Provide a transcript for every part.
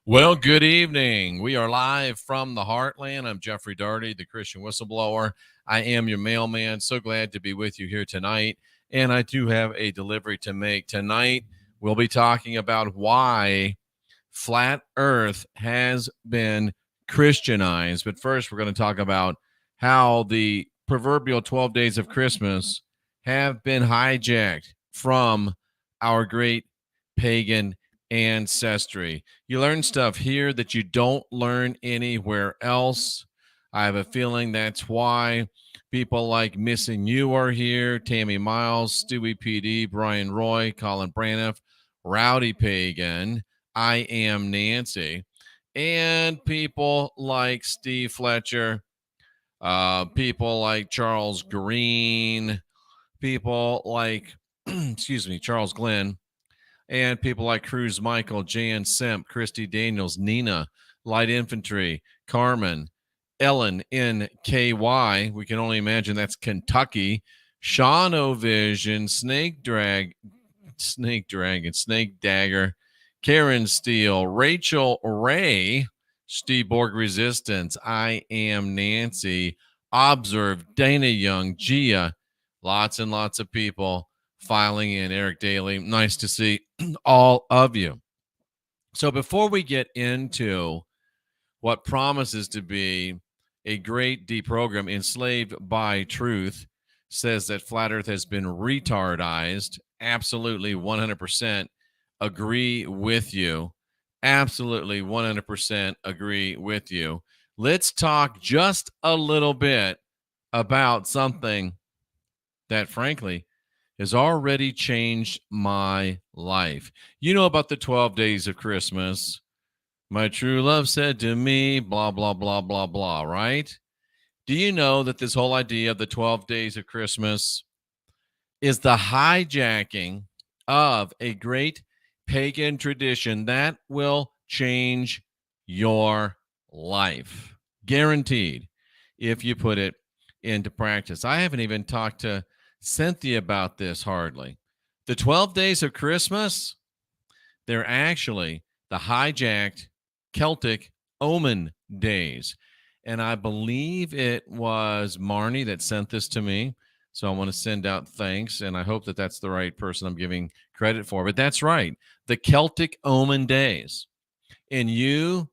Well, good evening. We are live from the Heartland. I'm Jeffrey Darty, the Christian whistleblower. I am your mailman. So glad to be with you here tonight. And I do have a delivery to make. Tonight, we'll be talking about why flat earth has been Christianized. But first, we're going to talk about how the proverbial 12 days of Christmas have been hijacked from our great pagan ancestry. You learn stuff here that you don't learn anywhere else. I have a feeling that's why people like Missing You are here. Tammy Miles, Stewie PD, Brian Roy, Colin Braniff, Rowdy Pagan, I Am Nancy, and people like Steve Fletcher, people like Charles Green, people like, Charles Glenn, and people like Cruz Michael, Jan Semp, Christy Daniels, Nina, Light Infantry, Carmen, Ellen NKY. We can only imagine that's Kentucky. Sean O'Vision, Snake Dragon, Snake Dagger, Karen Steele, Rachel Ray, Steve Borg Resistance, I Am Nancy, Observe, Dana Young, Gia, lots and lots of people filing in. Eric Daly, nice to see all of you. So before we get into what promises to be a great deep program, Enslaved by Truth says that Flat Earth has been retardized. Absolutely 100% agree with you. Absolutely 100% agree with you. Let's talk just a little bit about something that, frankly, has already changed my life. You know about the 12 days of Christmas. My true love said to me, blah, blah, blah, blah, blah, right? Do you know that this whole idea of the 12 days of Christmas is the hijacking of a great pagan tradition that will change your life? Guaranteed, if you put it into practice. I haven't even talked to Cynthia about this hardly. The 12 days of Christmas, they're actually the hijacked Celtic omen days. And I believe it was Marnie that sent this to me. So I want to send out thanks. And I hope that that's the right person I'm giving credit for. But that's right. The Celtic omen days. And you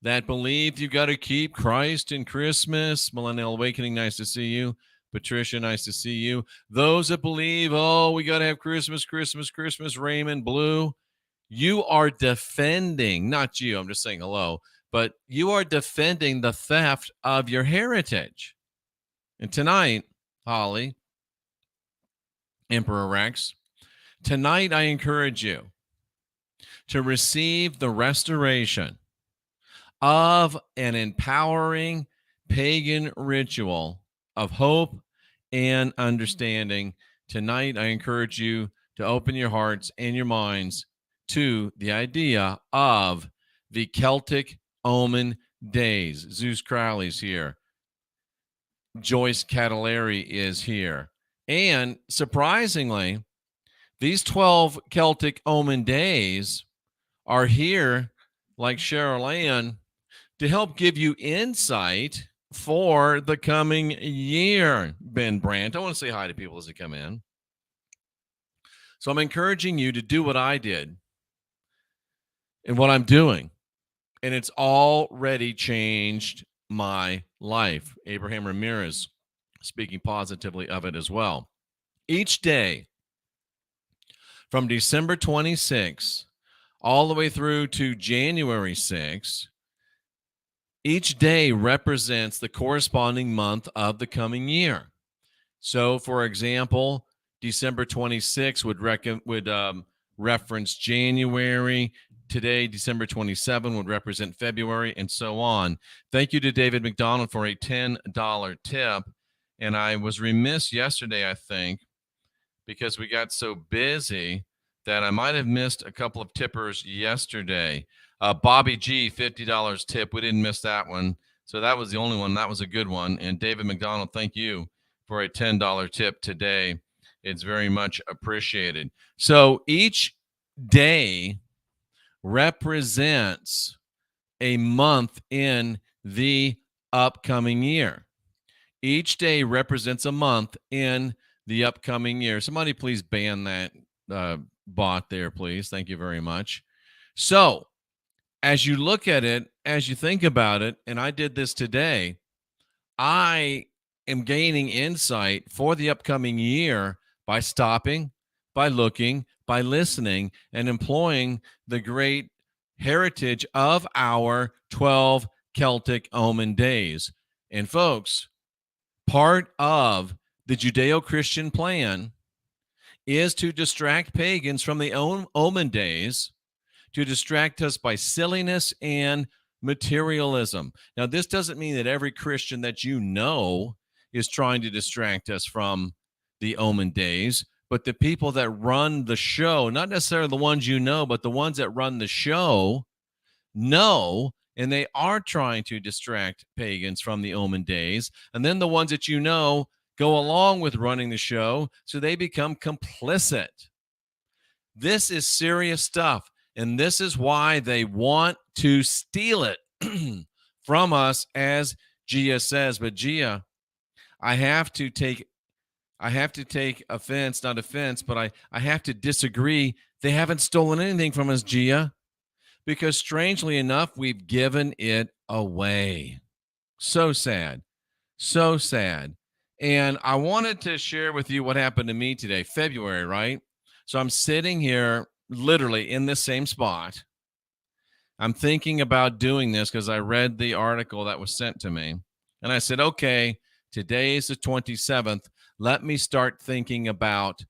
that believe you got to keep Christ in Christmas, Millennial Awakening, nice to see you. Patricia, nice to see you. Those that believe, oh, we got to have Christmas, Christmas, Christmas, Raymond, Blue. You are defending, not you, I'm just saying hello, but you are defending the theft of your heritage. And tonight, Holly, Emperor Rex, tonight I encourage you to receive the restoration of an empowering pagan ritual of hope and understanding. Tonight, I encourage you to open your hearts and your minds to the idea of the Celtic omen days. Zeus Crowley's here. Joyce Catalari is here. And surprisingly, these 12 Celtic omen days are here, like Cheryl Ann, to help give you insight for the coming year. Ben Brandt, I want to say hi to people as they come in. So I'm encouraging you to do what I did and what I'm doing. And it's already changed my life. Abraham Ramirez speaking positively of it as well. Each day from December 26 all the way through to January 6, each day represents the corresponding month of the coming year. So, for example, December 26 would reference January. Today, December 27 would represent February, and so on. Thank you to David McDonald for a $10 tip. And I was remiss yesterday, I think, because we got so busy that I might have missed a couple of tippers yesterday. Bobby G, $50 tip. We didn't miss that one. So that was the only one. That was a good one. And David McDonald, thank you for a $10 tip today. It's very much appreciated. So each day represents a month in the upcoming year. Each day represents a month in the upcoming year. Somebody please ban that bot there, please. Thank you very much. So, as you look at it, as you think about it, and I did this today, I am gaining insight for the upcoming year by stopping, by looking, by listening, and employing the great heritage of our 12 Celtic omen days. And folks, part of the Judeo-Christian plan is to distract pagans from the omen days, to distract us by silliness and materialism. Now, this doesn't mean that every Christian that you know is trying to distract us from the omen days, but the people that run the show, not necessarily the ones you know, but the ones that run the show know, and they are trying to distract pagans from the omen days. And then the ones that you know go along with running the show, so they become complicit. This is serious stuff. And this is why they want to steal it from us, as Gia says. But Gia, I have to take offense, not offense, but I have to disagree. They haven't stolen anything from us, Gia, because strangely enough, we've given it away. So sad. So sad. And I wanted to share with you what happened to me today, February, right? So I'm sitting here literally in this same spot. I'm thinking about doing this because I read the article that was sent to me. And I said, okay, today is the 27th. Let me start thinking about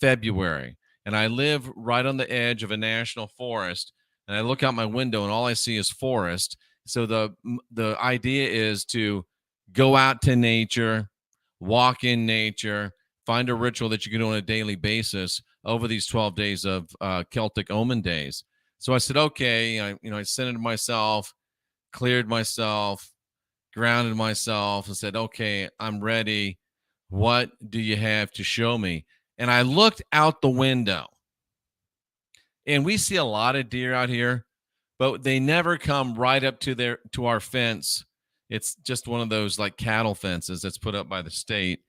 February. And I live right on the edge of a national forest. And I look out my window and all I see is forest. So the idea is to go out to nature, walk in nature, find a ritual that you can do on a daily basis over these 12 days of Celtic omen days. So I said, okay, I centered myself, cleared myself, grounded myself, and said, okay, I'm ready. What do you have to show me? And I looked out the window, and we see a lot of deer out here, but they never come right up to our fence. It's just one of those like cattle fences that's put up by the state.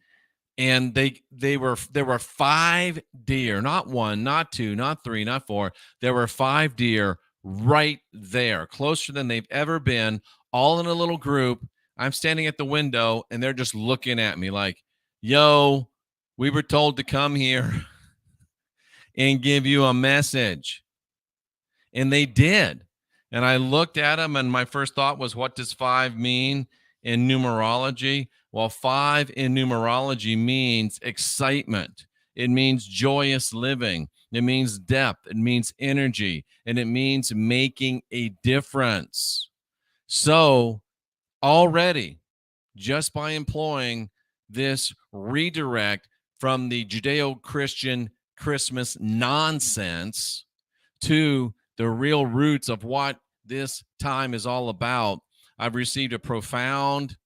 And there were 5 deer, not 1, not 2, not 3, not 4. There were 5 deer right there, closer than they've ever been, all in a little group. I'm standing at the window, and they're just looking at me like, yo, we were told to come here and give you a message. And they did. And I looked at them, and my first thought was, what does 5 mean in numerology? Well, 5 in numerology means excitement. It means joyous living. It means depth. It means energy. And it means making a difference. So already, just by employing this redirect from the Judeo-Christian Christmas nonsense to the real roots of what this time is all about, I've received a profound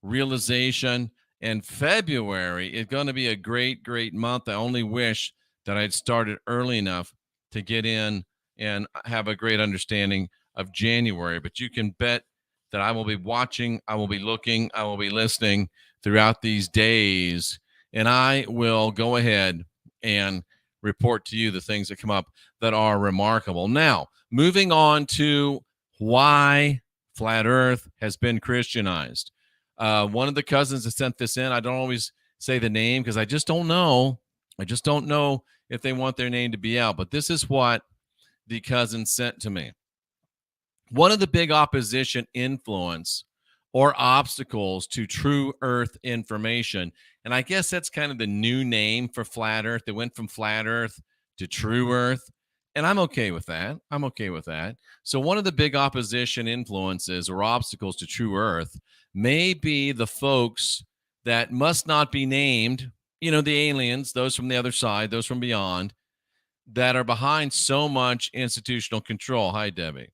realization. And February is going to be a great, great month. I only wish that I'd started early enough to get in and have a great understanding of January. But you can bet that I will be watching, I will be looking, I will be listening throughout these days. And I will go ahead and report to you the things that come up that are remarkable. Now, moving on to why flat Earth has been Christianized. One of the cousins that sent this in, I don't always say the name because I just don't know. I just don't know if they want their name to be out. But this is what the cousin sent to me. One of the big opposition influence or obstacles to true Earth information, and I guess that's kind of the new name for flat Earth. They went from flat Earth to true Earth, and I'm okay with that. I'm okay with that. So one of the big opposition influences or obstacles to true Earth may be the folks that must not be named, the aliens, those from the other side, those from beyond, that are behind so much institutional control. Hi, Debbie.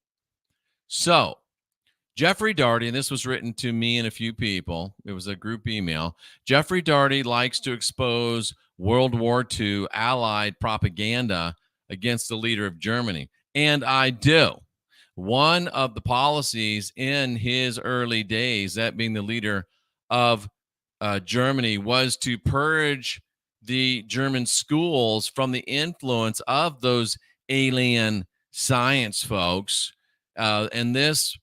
So Jeffrey Darty, and this was written to me and a few people. It was a group email. Jeffrey Darty likes to expose World War II Allied propaganda against the leader of Germany. And I do. One of the policies in his early days, that being the leader of Germany, was to purge the German schools from the influence of those alien science folks. And this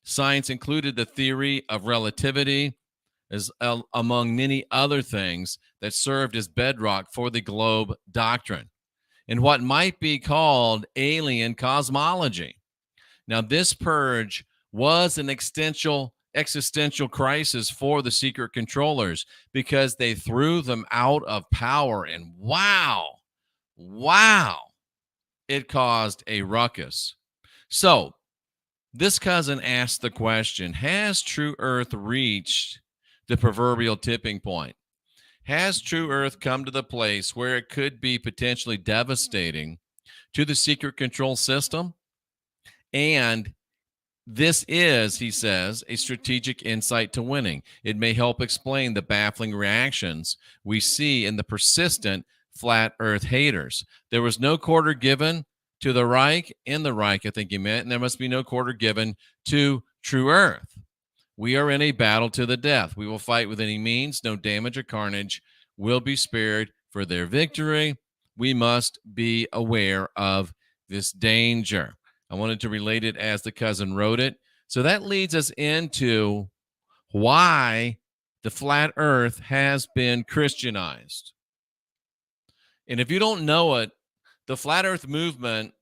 science included the theory of relativity, as among many other things that served as bedrock for the globe doctrine and what might be called alien cosmology. Now, this purge was an existential crisis for the secret controllers because they threw them out of power. And wow, it caused a ruckus. So, this cousin asked the question, has True Earth reached the proverbial tipping point? Has True Earth come to the place where it could be potentially devastating to the secret control system? And this is, he says, a strategic insight to winning. It may help explain the baffling reactions we see in the persistent flat Earth haters. There was no quarter given to the Reich, in the Reich, I think he meant, and there must be no quarter given to True Earth. We are in a battle to the death. We will fight with any means. No damage or carnage will be spared for their victory. We must be aware of this danger. I wanted to relate it as the cousin wrote it. So that leads us into why the flat earth has been Christianized. And if you don't know it, the flat earth movement,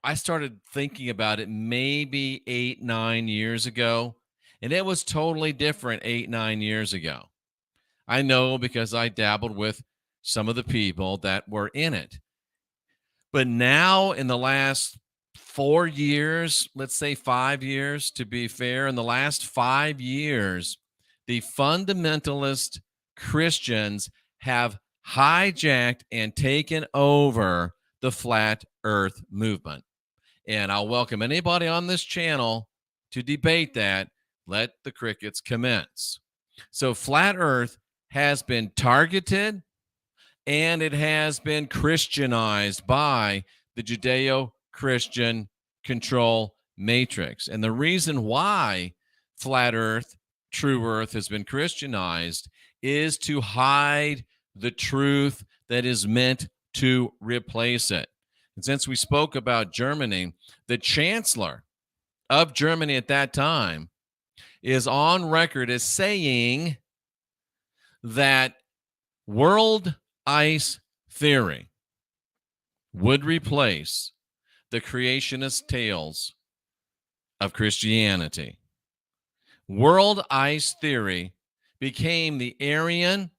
I started thinking about it maybe 8-9 years ago, and it was totally different 8-9 years ago. I know because I dabbled with some of the people that were in it. But now in the last 4 years, let's say 5 years, to be fair, in the last 5 years, the fundamentalist Christians have hijacked and taken over the flat earth movement. And I'll welcome anybody on this channel to debate that. Let the crickets commence. So flat earth has been targeted and it has been Christianized by the Judeo-Christian control matrix. And the reason why flat earth, true earth has been Christianized is to hide the truth that is meant to replace it. And since we spoke about Germany, the chancellor of Germany at that time is on record as saying that world ice theory would replace the creationist tales of Christianity. World ice theory became the Aryan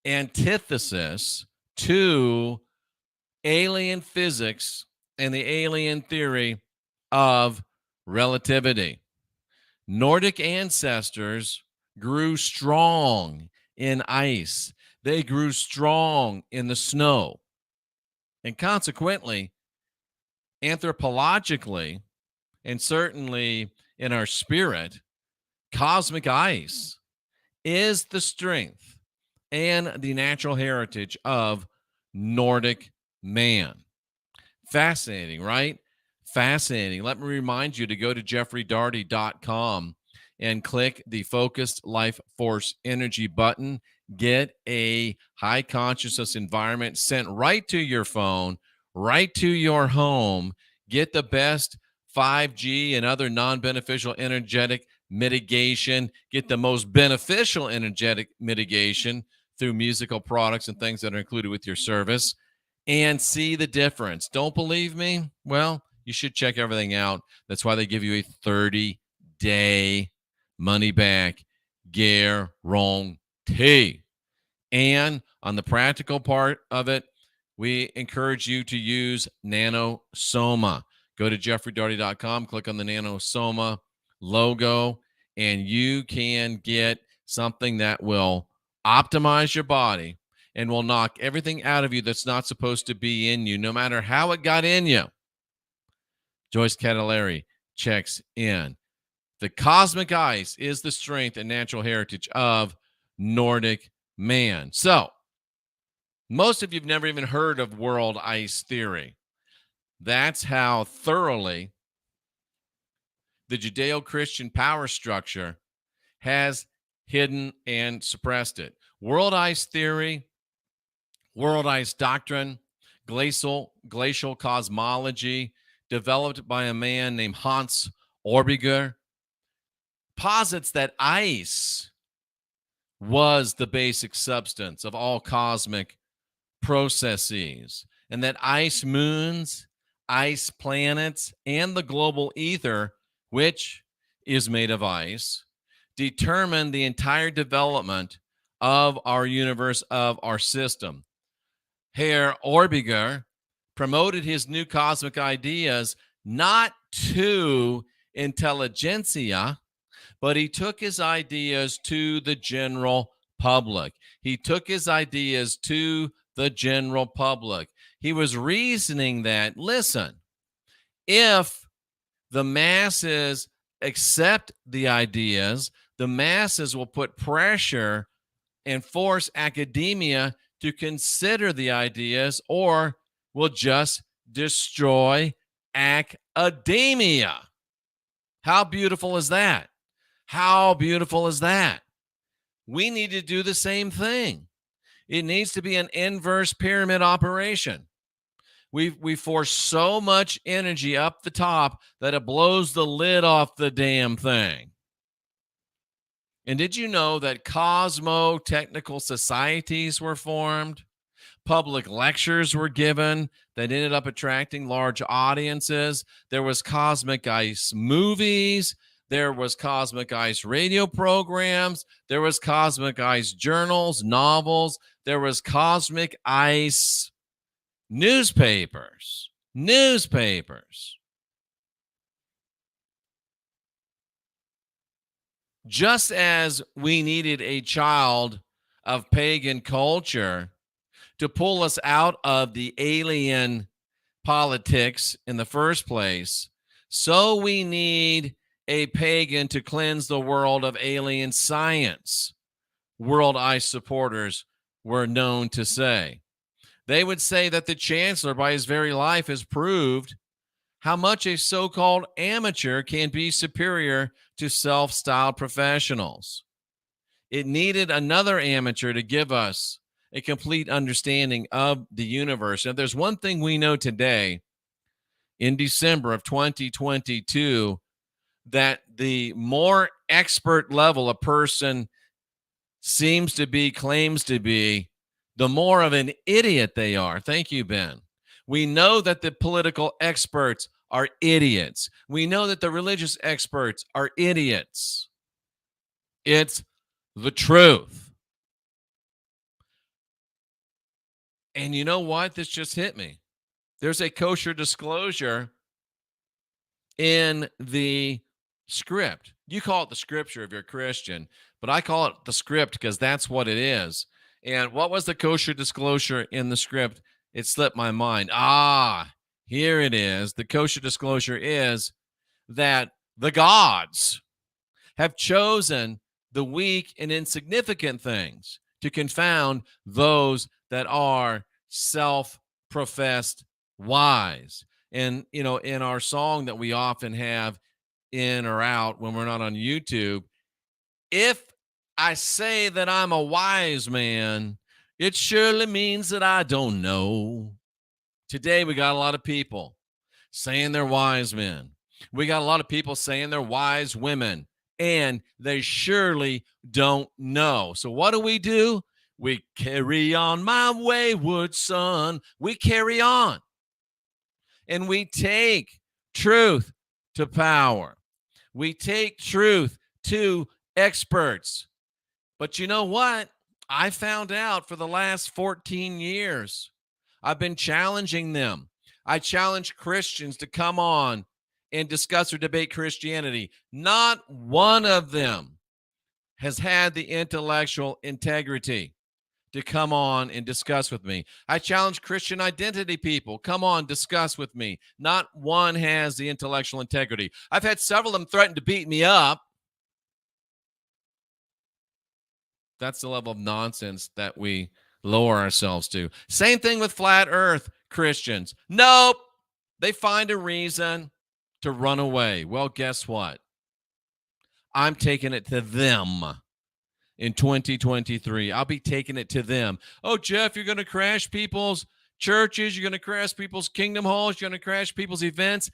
antithesis to alien physics and the alien theory of relativity. Nordic ancestors grew strong in ice. They grew strong in the snow. And consequently, anthropologically, and certainly in our spirit, cosmic ice is the strength and the natural heritage of Nordic man. Fascinating, right? Fascinating. Let me remind you to go to jeffreydarty.com and click the Focused Life Force Energy button. Get a high consciousness environment sent right to your phone, right to your home. Get the best 5G and other non-beneficial energetic mitigation. Get the most beneficial energetic mitigation through musical products and things that are included with your service, and see the difference. Don't believe me? Well, you should check everything out. That's why they give you a 30-day money-back guarantee. And on the practical part of it, we encourage you to use NanoSoma. Go to jeffreydarty.com, click on the NanoSoma logo, and you can get something that will optimize your body and will knock everything out of you that's not supposed to be in you, no matter how it got in you. Joyce Catalari checks in. The cosmic ice is the strength and natural heritage of Nordic man. So, most of you have never even heard of world ice theory. That's how thoroughly the Judeo-Christian power structure has hidden and suppressed it. World ice theory, world ice doctrine, glacial cosmology, developed by a man named Hans Orbiger, posits that ice was the basic substance of all cosmic processes, and that ice moons, ice planets, and the global ether, which is made of ice, determine the entire development of our universe, of our system. Herr Orbiger promoted his new cosmic ideas not to intelligentsia, but he took his ideas to the general public. He took his ideas to the general public. He was reasoning that, listen, if the masses accept the ideas, the masses will put pressure and force academia to consider the ideas, or will just destroy academia. How beautiful is that? How beautiful is that? We need to do the same thing. It needs to be an inverse pyramid operation. We force so much energy up the top that it blows the lid off the damn thing. And did you know that cosmo-technical societies were formed? Public lectures were given that ended up attracting large audiences. There was Cosmic Ice movies. There was Cosmic Ice radio programs. There was Cosmic Ice journals, novels. There was Cosmic Ice newspapers. Just as we needed a child of pagan culture to pull us out of the alien politics in the first place, so we need a pagan to cleanse the world of alien science, World Ice supporters were known to say. They would say that the chancellor, by his very life, has proved how much a so-called amateur can be superior to self-styled professionals. It needed another amateur to give us a complete understanding of the universe. And if there's one thing we know today, in December of 2022, that the more expert level a person claims to be, the more of an idiot they are. Thank you, Ben. We know that the political experts are idiots. We know that the religious experts are idiots. It's the truth. And you know what? This just hit me. There's a kosher disclosure in the script. You call it the scripture if you're a Christian, but I call it the script because that's what it is. And what was the kosher disclosure in the script? It slipped my mind. Here it is. The kosher disclosure is that the gods have chosen the weak and insignificant things to confound those that are self-professed wise. And, you know, in our song that we often have in or out when we're not on YouTube, if I say that I'm a wise man, it surely means that I don't know. Today, we got a lot of people saying they're wise men. We got a lot of people saying they're wise women, and they surely don't know. So what do? We carry on, my wayward son. We carry on. And we take truth to power. We take truth to experts. But you know what? I found out for the last 14 years, I've been challenging them. I challenge Christians to come on and discuss or debate Christianity. Not one of them has had the intellectual integrity to come on and discuss with me. I challenge Christian identity people. Come on, discuss with me. Not one has the intellectual integrity. I've had several of them threaten to beat me up. That's the level of nonsense that we lower ourselves to. Same thing with flat earth Christians. Nope. They find a reason to run away. Well, guess what? I'm taking it to them in 2023. I'll be taking it to them. Oh, Jeff, you're going to crash people's churches. You're going to crash people's kingdom halls. You're going to crash people's events.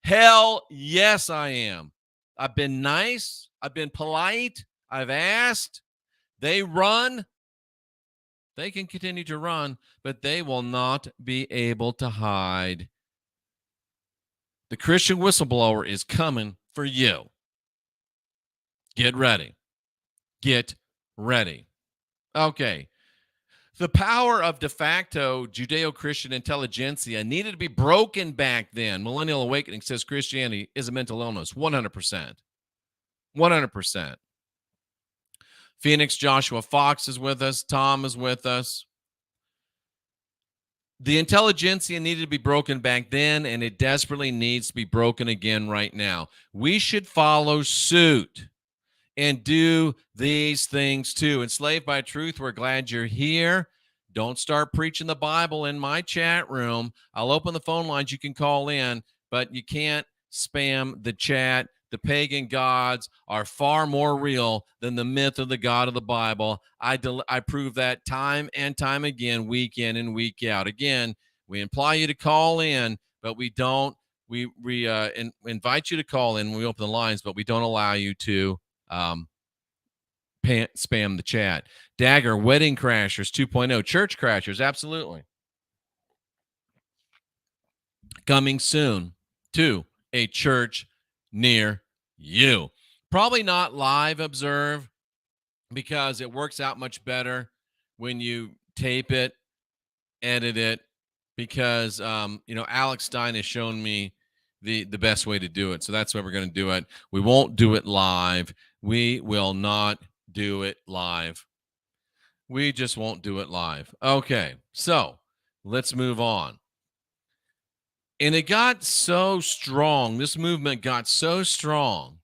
Hell yes, I am. I've been nice. I've been polite. I've asked. They run. They can continue to run, but they will not be able to hide. The Christian whistleblower is coming for you. Get ready. Get ready. Okay. The power of de facto Judeo-Christian intelligentsia needed to be broken back then. Millennial Awakening says Christianity is a mental illness. 100%. 100%. Phoenix Joshua Fox is with us. Tom is with us. The intelligentsia needed to be broken back then, and it desperately needs to be broken again right now. We should follow suit and do these things too. Enslaved by Truth, we're glad you're here. Don't start preaching the Bible in my chat room. I'll open the phone lines. You can call in, but you can't spam the chat. The pagan gods are far more real than the myth of the God of the Bible. I prove that time and time again, week in and week out. Again, we imply you to call in, but we don't. We invite you to call in when we open the lines, but we don't allow you to spam the chat. Dagger, Wedding Crashers 2.0, Church Crashers, absolutely. Coming soon to a church near you. Probably not live observe, because it works out much better when you tape it, edit it, because Alex Stein has shown me the best way to do it. So that's why we're going to do it. We won't do it live. We will not do it live. We just won't do it live. Okay, so let's move on. And it got so strong, this movement got so strong,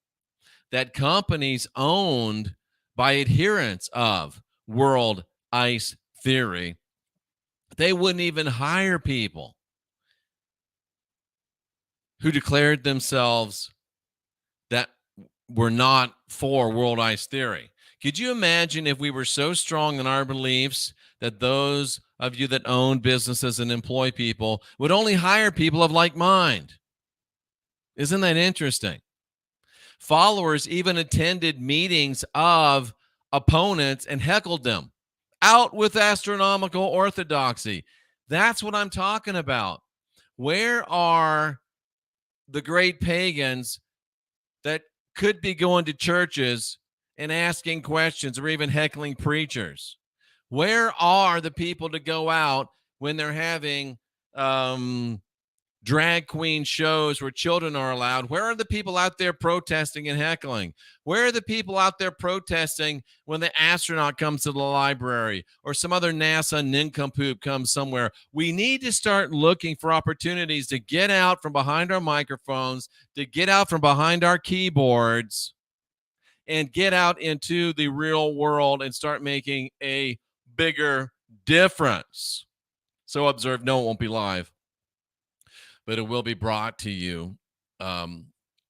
that companies owned by adherents of world ice theory, they wouldn't even hire people who declared themselves that were not for world ice theory. Could you imagine if we were so strong in our beliefs that those of you that own businesses and employ people would only hire people of like mind? Isn't that interesting? Followers even attended meetings of opponents and heckled them. Out with astronomical orthodoxy. That's what I'm talking about. Where are the great pagans that could be going to churches and asking questions or even heckling preachers? Where are the people to go out when they're having drag queen shows where children are allowed? Where are the people out there protesting and heckling? Where are the people out there protesting when the astronaut comes to the library or some other NASA nincompoop comes somewhere? We need to start looking for opportunities to get out from behind our microphones, to get out from behind our keyboards, and get out into the real world and start making a bigger difference. So observe, no, it won't be live, but it will be brought to you on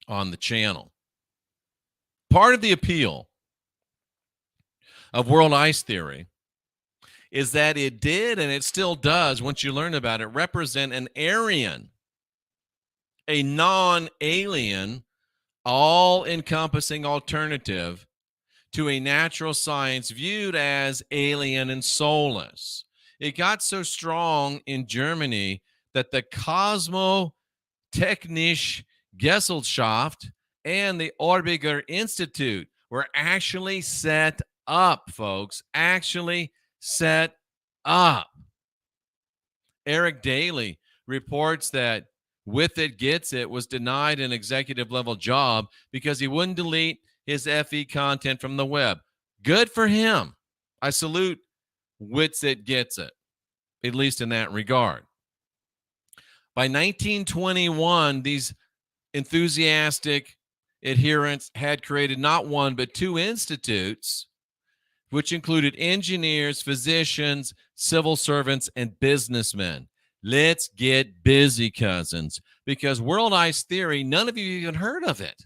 the channel. Part of the appeal of world ice theory is that it did, and it still does, once you learn about it, represent an Aryan, a non-alien, all-encompassing alternative to a natural science viewed as alien and soulless. It got so strong in Germany that the Cosmotechnische Gesellschaft and the Orbiger Institute were actually set up, folks, actually set up. Eric Daly reports that With It Gets It was denied an executive level job because he wouldn't delete his FE content from the web. Good for him. I salute With It Gets It, at least in that regard. By 1921, these enthusiastic adherents had created not one, but two institutes, which included engineers, physicians, civil servants, and businessmen. Let's get busy, cousins, because worldized theory, none of you even heard of it.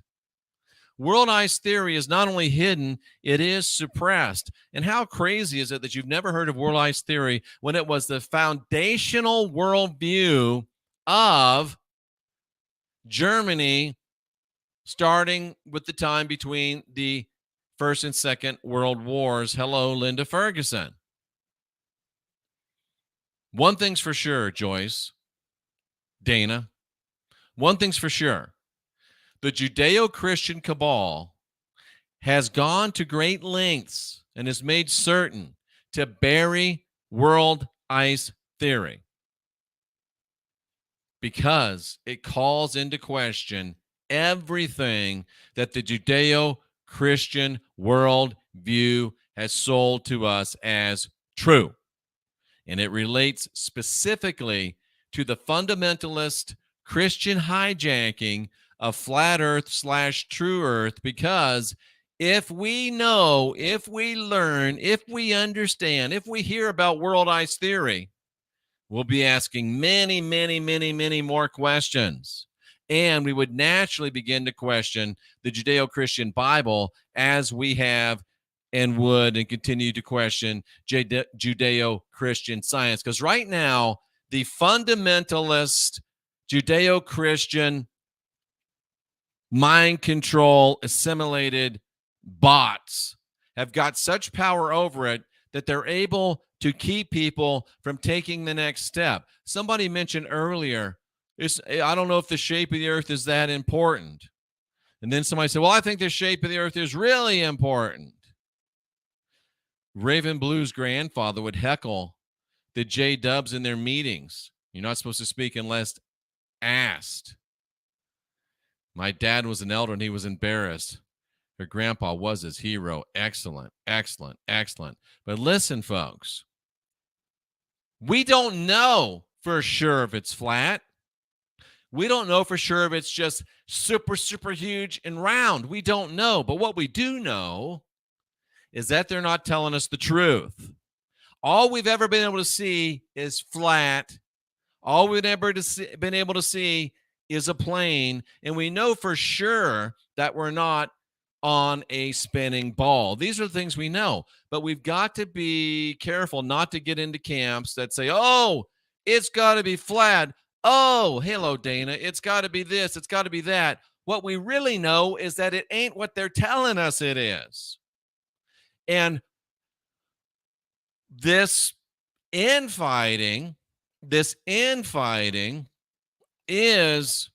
Worldized theory is not only hidden, it is suppressed. And how crazy is it that you've never heard of worldized theory when it was the foundational worldview of Germany, starting with the time between the First and Second World Wars? Hello, Linda Ferguson. One thing's for sure, Joyce, Dana. One thing's for sure. The Judeo-Christian cabal has gone to great lengths and has made certain to bury world ice theory because it calls into question everything that the Judeo-Christian worldview has sold to us as true. And it relates specifically to the fundamentalist Christian hijacking of flat earth / true earth, because if we know, if we learn, if we understand, if we hear about world ice theory, we'll be asking many, many, many, many more questions. And we would naturally begin to question the Judeo-Christian Bible as we have and would and continue to question Judeo-Christian science. Because right now, the fundamentalist Judeo-Christian mind control assimilated bots have got such power over it that they're able to keep people from taking the next step. Somebody mentioned earlier, I don't know if the shape of the earth is that important. And then somebody said, well, I think the shape of the earth is really important. Raven Blue's grandfather would heckle the J-dubs in their meetings. You're not supposed to speak unless asked. My dad was an elder and he was embarrassed. Her grandpa was his hero. Excellent, excellent, excellent. But listen, folks, we don't know for sure if it's flat. We don't know for sure if it's just super, super huge and round. We don't know. But what we do know is that they're not telling us the truth. All we've ever been able to see is flat. All we've ever been able to see is a plane. And we know for sure that we're not on a spinning ball. These are the things we know. But we've got to be careful not to get into camps that say, oh, it's got to be flat. Oh, hello, Dana. It's got to be this. It's got to be that. What we really know is that it ain't what they're telling us it is. And this infighting is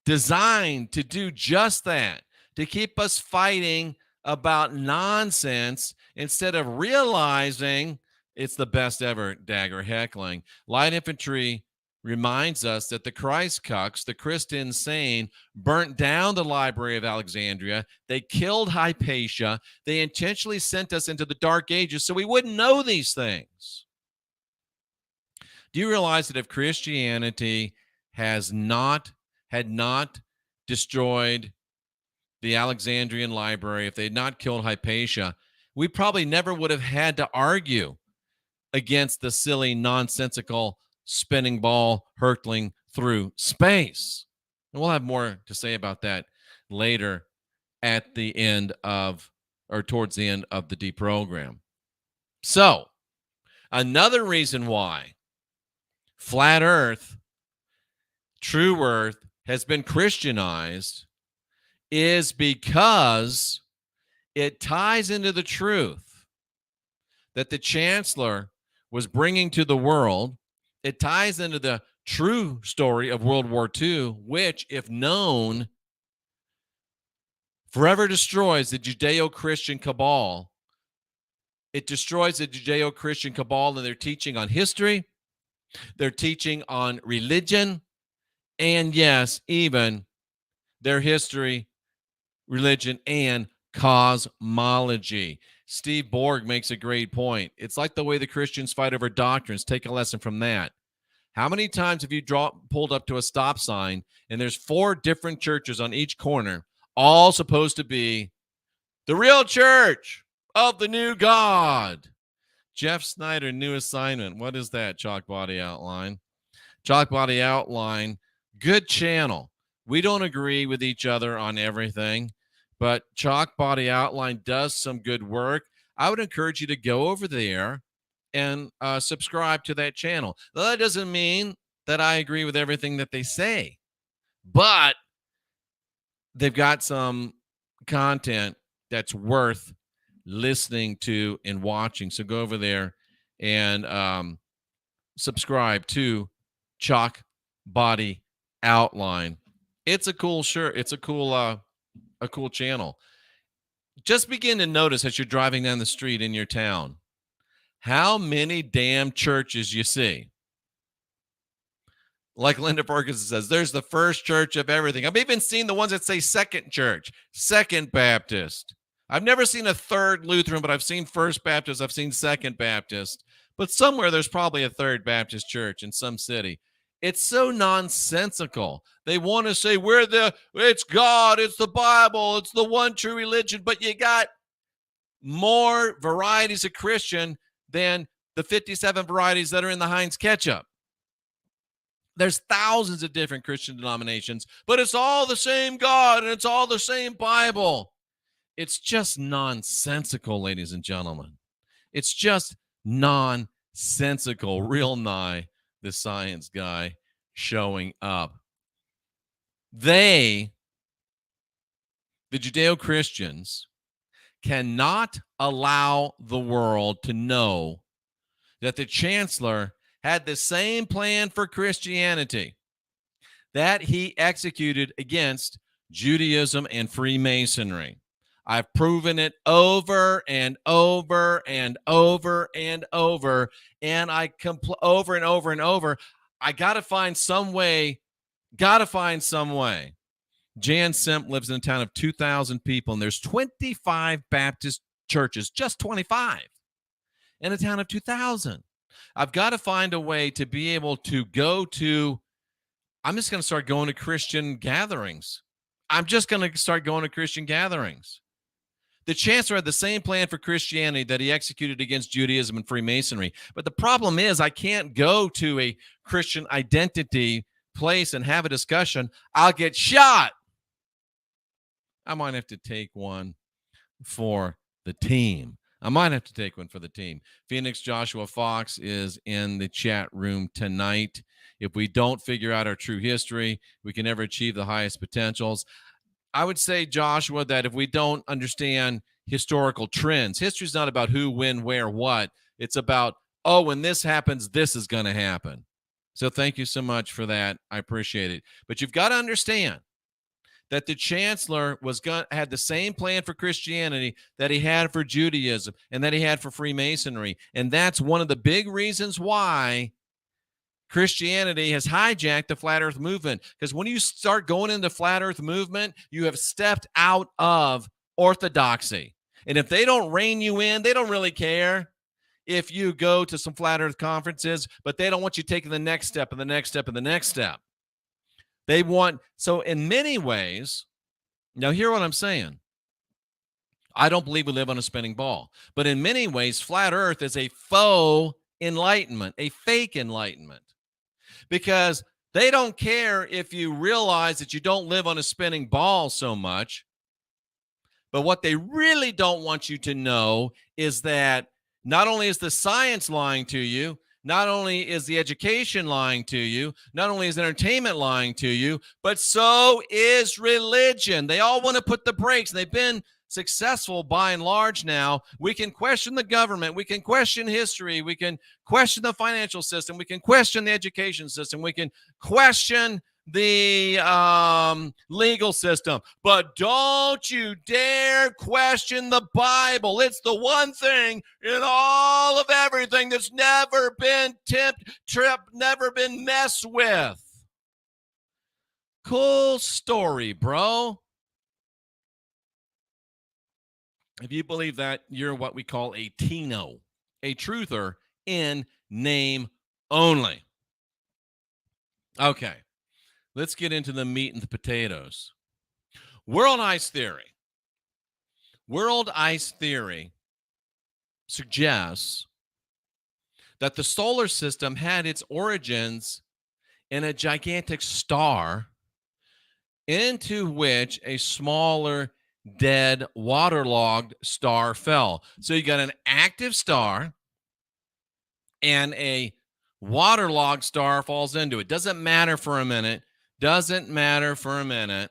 designed to do just that, to keep us fighting about nonsense instead of realizing it's the best ever dagger heckling. Light infantry reminds us that the Christ cucks, the Christianized, burnt down the Library of Alexandria. They killed Hypatia. They intentionally sent us into the Dark Ages so we wouldn't know these things. Do you realize that if Christianity had not destroyed the Alexandrian Library, if they had not killed Hypatia, we probably never would have had to argue against the silly, nonsensical spinning ball hurtling through space. And we'll have more to say about that later at the end of, or towards the end of the deprogram. So, another reason why flat earth, true earth, has been Christianized is because it ties into the truth that the chancellor was bringing to the world. It ties into the true story of World War II, which, if known, forever destroys the Judeo-Christian cabal. It destroys the Judeo-Christian cabal and their teaching on history, their teaching on religion, and yes, even their history, religion, and cosmology. Steve Borg makes a great point. It's like the way the Christians fight over doctrines. Take a lesson from that. How many times have you pulled up to a stop sign and there's 4 different churches on each corner, all supposed to be the real church of the new God? Jeff Snyder, new assignment. What is that, Chalk Body Outline? Chalk Body Outline, good channel. We don't agree with each other on everything, but Chalk Body Outline does some good work. I would encourage you to go over there and subscribe to that channel. Now, that doesn't mean that I agree with everything that they say, but they've got some content that's worth listening to and watching. So go over there and subscribe to Chalk Body Outline. It's a cool shirt. It's a cool channel. Just begin to notice as you're driving down the street in your town how many damn churches you see. Like Linda Ferguson says, there's the first church of everything. I've even seen the ones that say Second Church, Second Baptist. I've never seen a Third Lutheran, but I've seen First Baptist. I've seen Second Baptist. But somewhere there's probably a Third Baptist church in some city. It's so nonsensical. They want to say it's God, it's the Bible, it's the one true religion, but you got more varieties of Christian than the 57 varieties that are in the Heinz ketchup. There's thousands of different Christian denominations, but it's all the same God and it's all the same Bible. It's just nonsensical, ladies and gentlemen. It's just nonsensical. Real nigh the science guy showing up. The Judeo-Christians, cannot allow the world to know that the chancellor had the same plan for Christianity that he executed against Judaism and Freemasonry. I've proven it over and over and over and over, and over and over and over. I got to find some way. Jan Simp lives in a town of 2,000 people, and there's 25 Baptist churches, just 25, in a town of 2,000. I've got to find a way to be able to go to, I'm just going to start going to Christian gatherings. The chancellor had the same plan for Christianity that he executed against Judaism and Freemasonry. But the problem is I can't go to a Christian identity place and have a discussion. I'll get shot. I might have to take one for the team. Phoenix Joshua Fox is in the chat room tonight. If we don't figure out our true history, we can never achieve the highest potentials. I would say, Joshua, that if we don't understand historical trends, history is not about who, when, where, what. It's about, when this happens, this is going to happen. So thank you so much for that. I appreciate it. But you've got to understand that the chancellor had the same plan for Christianity that he had for Judaism and that he had for Freemasonry. And that's one of the big reasons why Christianity has hijacked the flat earth movement. Because when you start going into flat earth movement, you have stepped out of orthodoxy. And if they don't rein you in, they don't really care if you go to some flat earth conferences, but they don't want you taking the next step and the next step and the next step. So in many ways, now hear what I'm saying. I don't believe we live on a spinning ball, but in many ways, flat earth is a faux enlightenment, a fake enlightenment, because they don't care if you realize that you don't live on a spinning ball so much. But what they really don't want you to know is that not only is the science lying to you, not only is the education lying to you, not only is entertainment lying to you, but so is religion. They all want to put the brakes. They've been successful by and large now. We can question the government. We can question history. We can question the financial system. We can question the education system. We can question the legal system. But don't you dare question the Bible. It's the one thing in all of everything that's never been never been messed with. Cool story, bro. If you believe that, you're what we call a Tino, a truther in name only. Okay, let's get into the meat and the potatoes. World ice theory. World ice theory suggests that the solar system had its origins in a gigantic star into which a smaller, dead, waterlogged star fell. So you got an active star and a waterlogged star falls into it. Doesn't matter for a minute. Doesn't matter for a minute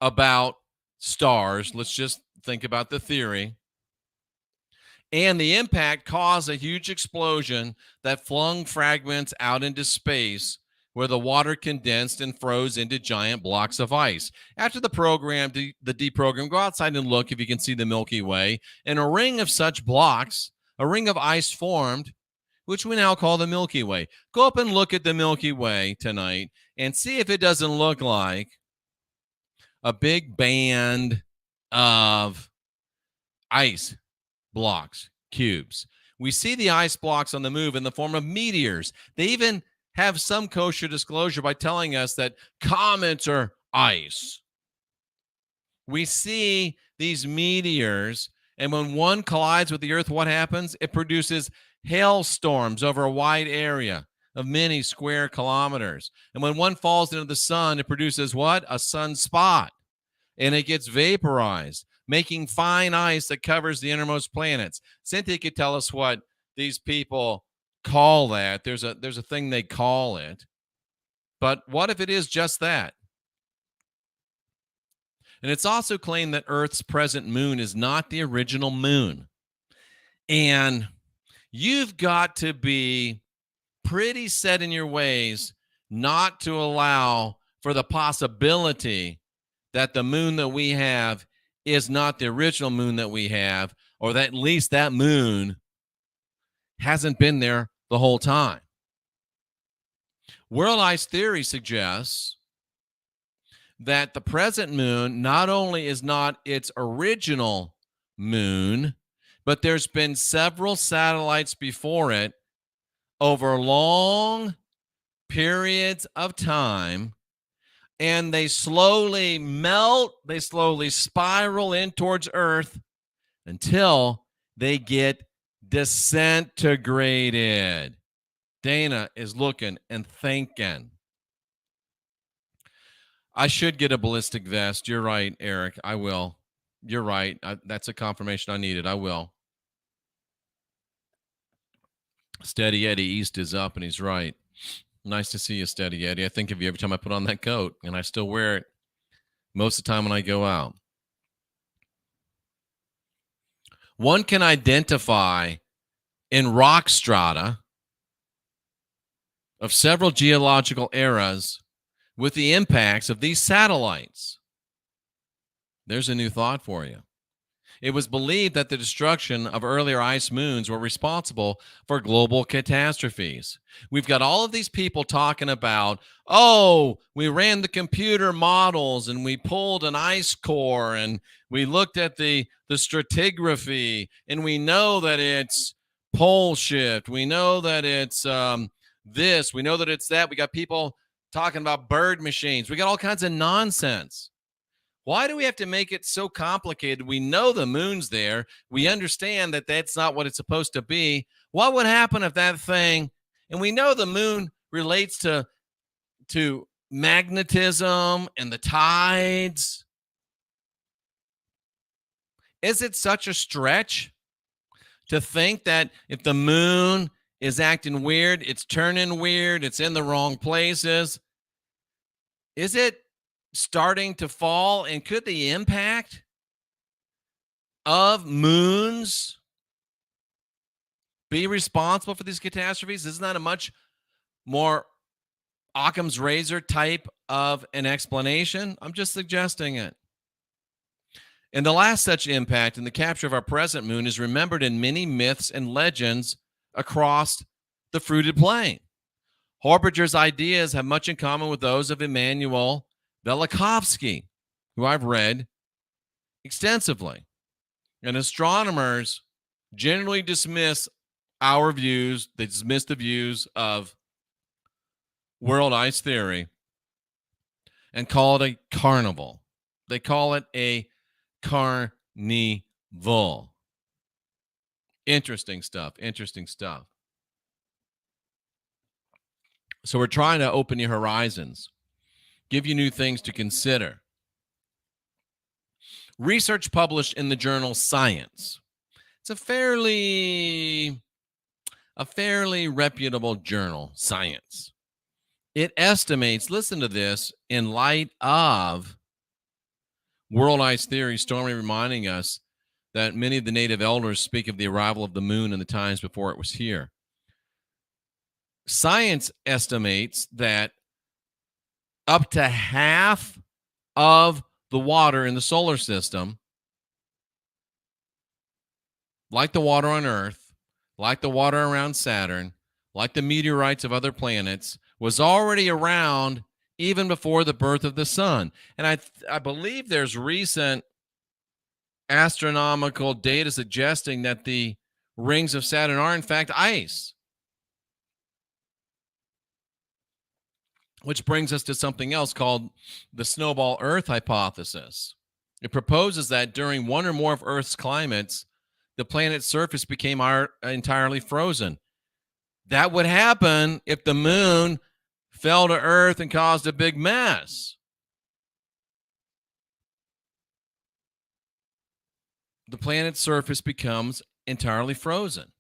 about stars. Let's just think about the theory. And the impact caused a huge explosion that flung fragments out into space where the water condensed and froze into giant blocks of ice. After the deprogram, go outside and look if you can see the Milky Way. And a ring of such blocks, a ring of ice formed, which we now call the Milky Way. Go up and look at the Milky Way tonight and see if it doesn't look like a big band of ice blocks, cubes. We see the ice blocks on the move in the form of meteors. They even have some kosher disclosure by telling us that comets are ice. We see these meteors, and when one collides with the Earth, what happens? It produces hailstorms over a wide area of many square kilometers. And when one falls into the sun, it produces what? A sunspot. And it gets vaporized, making fine ice that covers the innermost planets. Cynthia could tell us what these people call that. There's a thing they call it. But what if it is just that? And it's also claimed that Earth's present moon is not the original moon. And you've got to be pretty set in your ways not to allow for the possibility that the moon that we have is not the original moon that we have, or that at least that moon hasn't been there the whole time. World ice theory suggests that the present moon not only is not its original moon, but there's been several satellites before it over long periods of time, and they slowly melt, they slowly spiral in towards Earth until they get disintegrated. Dana is looking and thinking. I should get a ballistic vest. You're right, Eric. I will. You're right. That's a confirmation I needed. I will. Steady Eddie East is up, and he's right. Nice to see you, Steady Eddie. I think of you every time I put on that coat, and I still wear it most of the time when I go out. One can identify in rock strata of several geological eras with the impacts of these satellites. There's a new thought for you. It was believed that the destruction of earlier ice moons were responsible for global catastrophes. We've got all of these people talking about, oh, we ran the computer models and we pulled an ice core and we looked at the stratigraphy and we know that it's pole shift. We know that it's this. We know that it's that. We got people talking about bird machines. We got all kinds of nonsense. Why do we have to make it so complicated? We know the moon's there. We understand that that's not what it's supposed to be. What would happen if that thing, and we know the moon relates to magnetism and the tides. Is it such a stretch to think that if the moon is acting weird, it's turning weird, it's in the wrong places? Is it starting to fall, and could the impact of moons be responsible for these catastrophes? Isn't that a much more Occam's razor type of an explanation? I'm just suggesting it. And the last such impact in the capture of our present moon is remembered in many myths and legends across the fruited plain. Horbinger's ideas have much in common with those of Immanuel Velikovsky, who I've read extensively. And astronomers generally dismiss our views. They dismiss the views of world ice theory and call it a carnival. They call it a carnival. Interesting stuff. Interesting stuff. So we're trying to open your horizons, give you new things to consider. Research published in the journal Science. It's a fairly reputable journal, Science. It estimates, listen to this, in light of world ice theory, Stormy reminding us that many of the native elders speak of the arrival of the moon in the times before it was here. Science estimates that up to half of the water in the solar system, like the water on Earth, like the water around Saturn, like the meteorites of other planets, was already around even before the birth of the sun. And I believe there's recent astronomical data suggesting that the rings of Saturn are in fact ice. Which brings us to something else called the snowball Earth hypothesis. It proposes that during one or more of Earth's climates, the planet's surface became entirely frozen. That would happen if the moon fell to Earth and caused a big mess. The planet's surface becomes entirely frozen.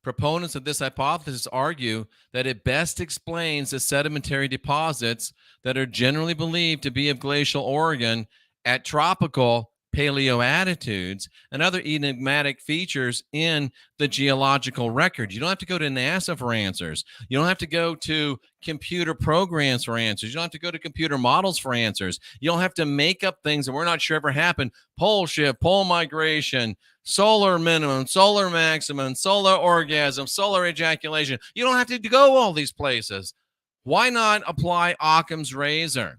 Proponents of this hypothesis argue that it best explains the sedimentary deposits that are generally believed to be of glacial origin at tropical paleoattitudes and other enigmatic features in the geological record. You don't have to go to NASA for answers. You don't have to go to computer programs for answers. You don't have to go to computer models for answers. You don't have to make up things that we're not sure ever happened. Pole shift, pole migration, solar minimum, solar maximum, solar orgasm, solar ejaculation. You don't have to go all these places. Why not apply Occam's razor?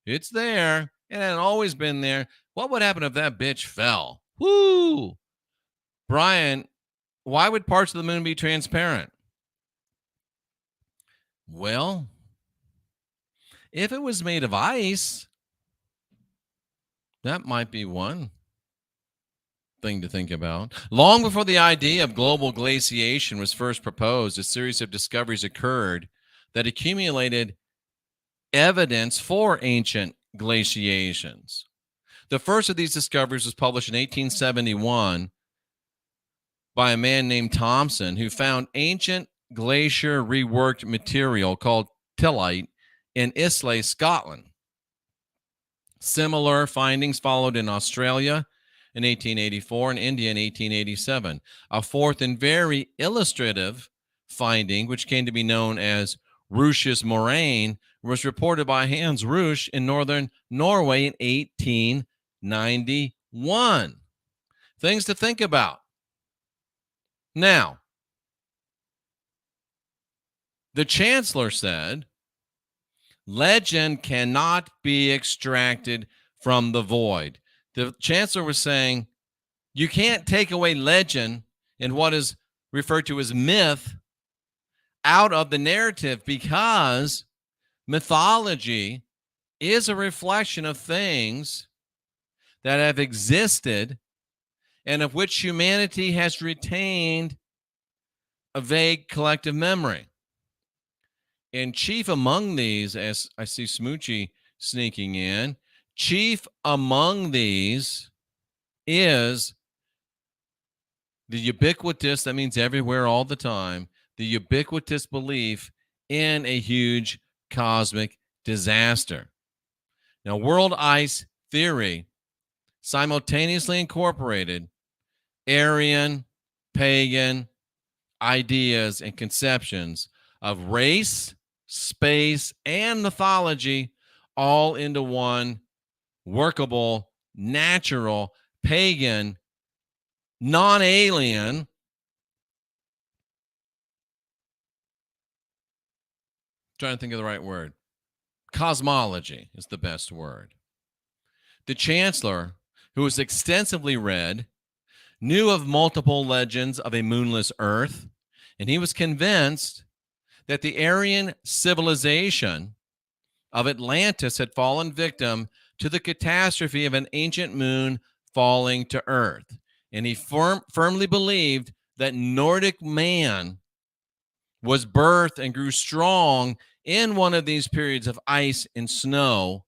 It's there. It had always been there. What would happen if that bitch fell? Woo! Brian, why would parts of the moon be transparent? Well, if it was made of ice, that might be one thing to think about. Long before the idea of global glaciation was first proposed, a series of discoveries occurred that accumulated evidence for ancient glaciations. The first of these discoveries was published in 1871 by a man named Thomson, who found ancient glacier reworked material called tillite in Islay, Scotland. Similar findings followed in Australia in 1884 and India in 1887. A fourth and very illustrative finding, which came to be known as Ruch's moraine, was reported by Hans Ruch in northern Norway in 1891. Things to think about. Now, the chancellor said, legend cannot be extracted from the void. The chancellor was saying, you can't take away legend and what is referred to as myth out of the narrative, because mythology is a reflection of things that have existed and of which humanity has retained a vague collective memory. And chief among these, as I see Smoochie sneaking in, chief among these is the ubiquitous, that means everywhere all the time, the ubiquitous belief in a huge cosmic disaster. Now, world ice theory simultaneously incorporated Aryan, pagan ideas and conceptions of race, space, and mythology all into one workable, natural, pagan, non-alien trying to think of the right word. Cosmology is the best word. The chancellor, who was extensively read, knew of multiple legends of a moonless Earth, and he was convinced that the Aryan civilization of Atlantis had fallen victim to the catastrophe of an ancient moon falling to Earth. And he firmly believed that Nordic man was birthed and grew strong in one of these periods of ice and snow,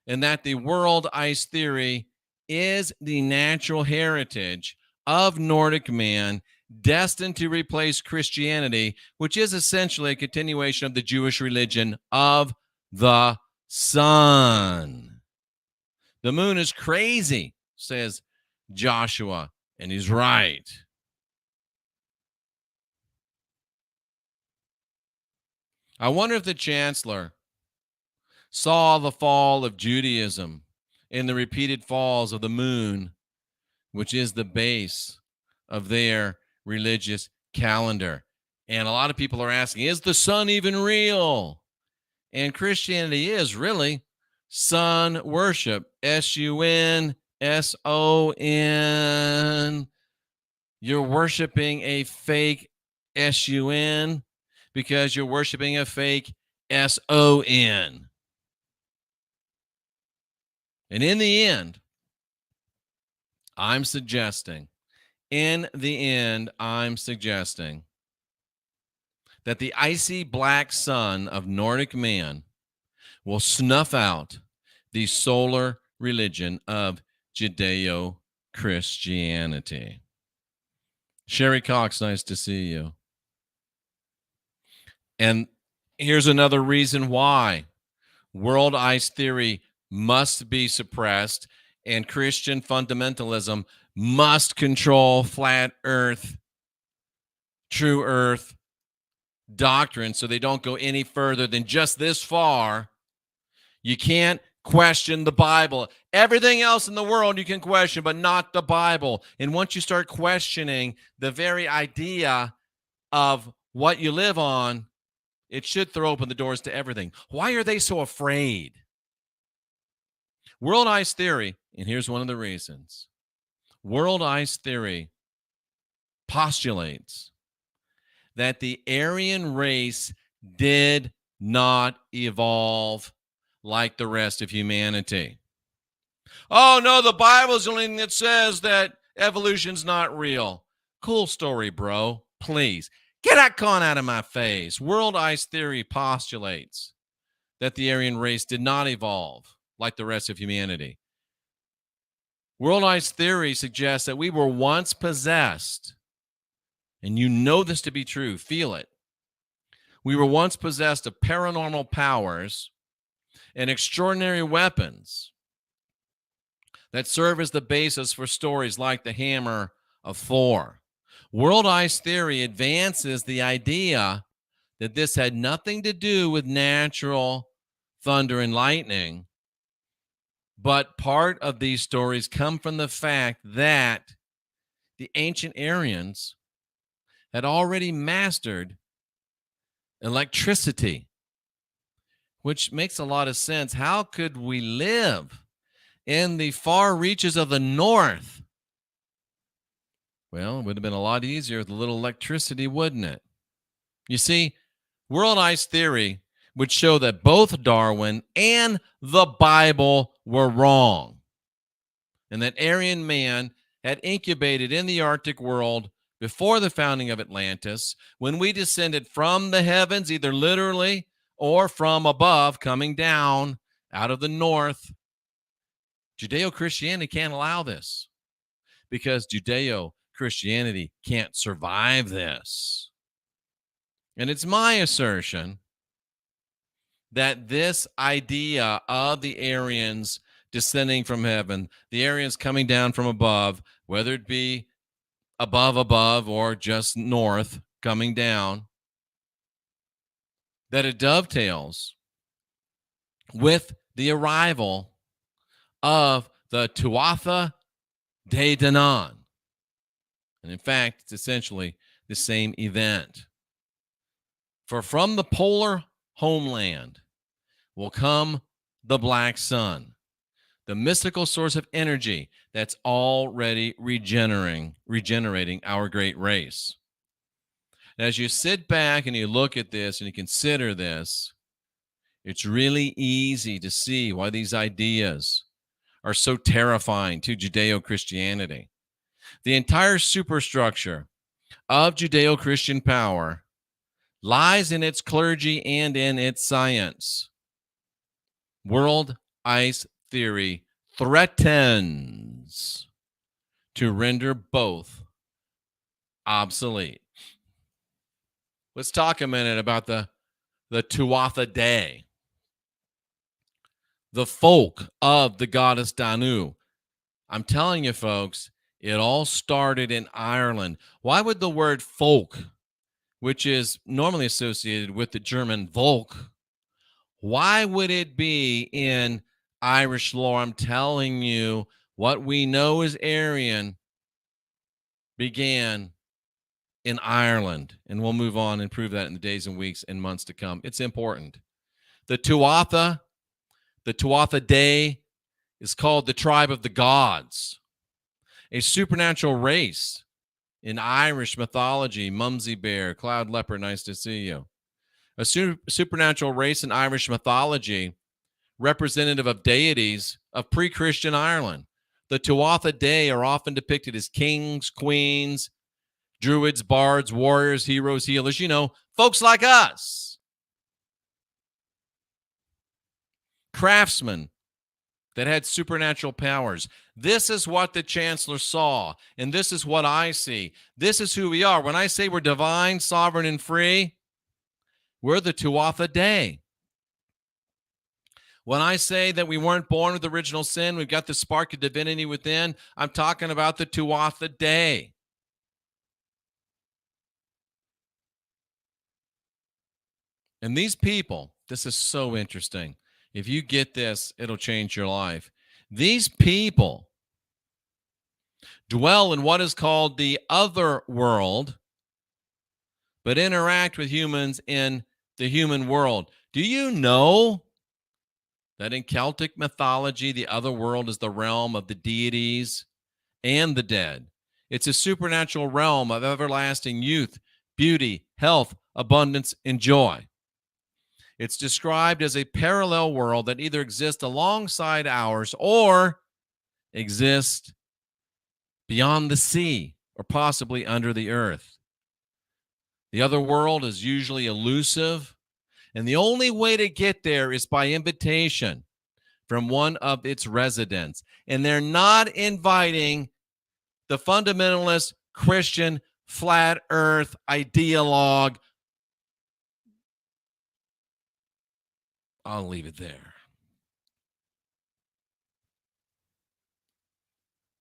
and that the world ice theory is the natural heritage of Nordic man destined to replace Christianity, which is essentially a continuation of the Jewish religion of the sun. The moon is crazy, says Joshua, and he's right. I wonder if the chancellor saw the fall of Judaism in the repeated falls of the moon, which is the base of their religious calendar. And a lot of people are asking, is the sun even real? And Christianity is really sun worship, SUNSON. You're worshiping a fake SUN because you're worshiping a fake SON. And in the end, I'm suggesting that the icy black sun of Nordic man will snuff out the solar religion of Judeo-Christianity. Sherry Cox, nice to see you. And here's another reason why world ice theory must be suppressed and Christian fundamentalism must control flat earth, true earth doctrine so they don't go any further than just this far. You can't question the Bible. Everything else in the world you can question, but not the Bible. And once you start questioning the very idea of what you live on, it should throw open the doors to everything. Why are they so afraid? World ice theory, and here's one of the reasons. World ice theory postulates that the Aryan race did not evolve like the rest of humanity. Oh, no, the Bible's the only thing that says that evolution's not real. Cool story, bro. Please, get that con out of my face. World ice theory postulates that the Aryan race did not evolve like the rest of humanity. World ice theory suggests that we were once possessed, and you know this to be true, feel it. We were once possessed of paranormal powers and extraordinary weapons that serve as the basis for stories like the Hammer of Thor. World ice theory advances the idea that this had nothing to do with natural thunder and lightning, but part of these stories come from the fact that the ancient Aryans had already mastered electricity, which makes a lot of sense. How could we live in the far reaches of the north? Well, it would have been a lot easier with a little electricity, wouldn't it? You see, world ice theory would show that both Darwin and the Bible were wrong, and that Aryan man had incubated in the Arctic world before the founding of Atlantis, when we descended from the heavens, either literally or from above, coming down out of the north. Judeo-Christianity can't allow this because Judeo-Christianity can't survive this. And it's my assertion that this idea of the Aryans descending from heaven, the Aryans coming down from above, whether it be above or just north coming down, that it dovetails with the arrival of the Tuatha De Danann. And in fact, it's essentially the same event. For from the polar homeland will come the black sun, the mystical source of energy that's already regenerating our great race. And as you sit back and you look at this and you consider this, it's really easy to see why these ideas are so terrifying to Judeo-Christianity. The entire superstructure of Judeo-Christian power lies in its clergy and in its science. World ice theory threatens to render both obsolete. Let's talk a minute about the Tuatha Dé, the folk of the goddess Danu. I'm telling you, folks, it all started in Ireland. Why would the word folk, which is normally associated with the German Volk, why would it be in Irish lore? I'm telling you, what we know as Aryan began in Ireland, and we'll move on and prove that in the days and weeks and months to come. It's important. The Tuatha Dé is called the tribe of the gods, a supernatural race in Irish mythology. Mumsy Bear, Cloud Leopard, nice to see you. A supernatural race in Irish mythology, representative of deities of pre-Christian Ireland. The Tuatha Dé are often depicted as kings, queens, druids, bards, warriors, heroes, healers, folks like us. Craftsmen that had supernatural powers. This is what the chancellor saw, and this is what I see. This is who we are. When I say we're divine, sovereign, and free, we're the Tuatha Dé. When I say that we weren't born with original sin, we've got the spark of divinity within, I'm talking about the Tuatha Dé. And these people, this is so interesting. If you get this, it'll change your life. These people dwell in what is called the other world, but interact with humans in the human world. Do you know that in Celtic mythology, the other world is the realm of the deities and the dead? It's a supernatural realm of everlasting youth, beauty, health, abundance, and joy. It's described as a parallel world that either exists alongside ours or exists beyond the sea or possibly under the earth. The other world is usually elusive, and the only way to get there is by invitation from one of its residents. And they're not inviting the fundamentalist Christian flat earth ideologue. I'll leave it there.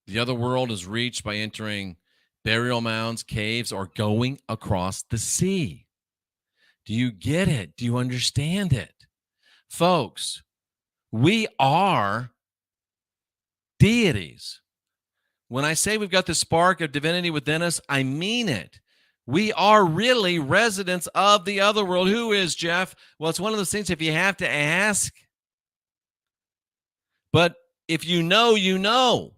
The other world is reached by entering burial mounds, caves, or going across the sea. Do you get it? Do you understand it? Folks, we are deities. When I say we've got the spark of divinity within us, I mean it. We are really residents of the other world. Who is, Jeff? Well, it's one of those things if you have to ask. But if you know, you know.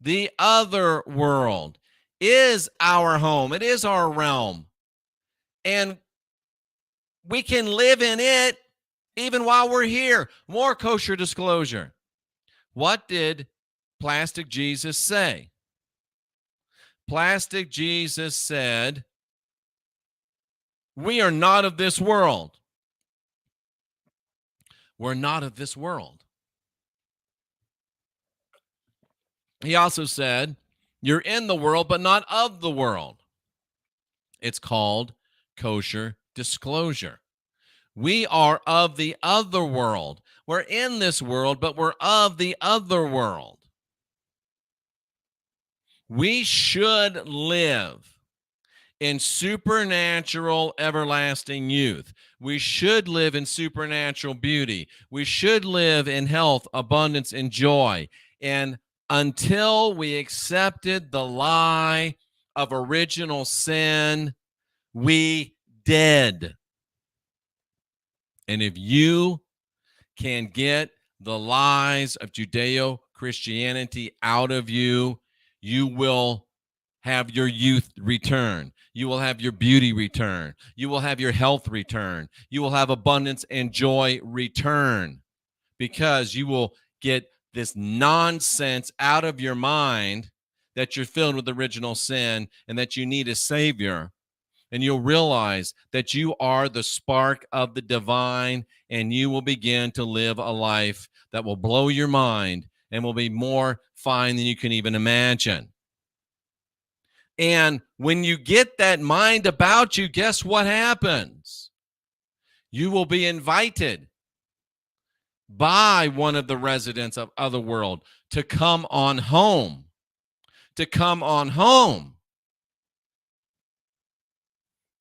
The other world is our home. It is our realm. And we can live in it even while we're here. More kosher disclosure. What did Plastic Jesus say? Plastic Jesus said, we are not of this world. We're not of this world. He also said, you're in the world, but not of the world. It's called kosher disclosure. We are of the other world. We're in this world, but we're of the other world. We should live in supernatural everlasting youth. We should live in supernatural beauty. We should live in health, abundance, and joy. And until we accepted the lie of original sin, we dead. And if you can get the lies of Judeo-Christianity out of you, you will have your youth return. You will have your beauty return. You will have your health return. You will have abundance and joy return, because you will get this nonsense out of your mind that you're filled with original sin and that you need a savior. And you'll realize that you are the spark of the divine, and you will begin to live a life that will blow your mind and will be more fine than you can even imagine. And when you get that mind about you, guess what happens? You will be invited by one of the residents of Otherworld to come on home. To come on home.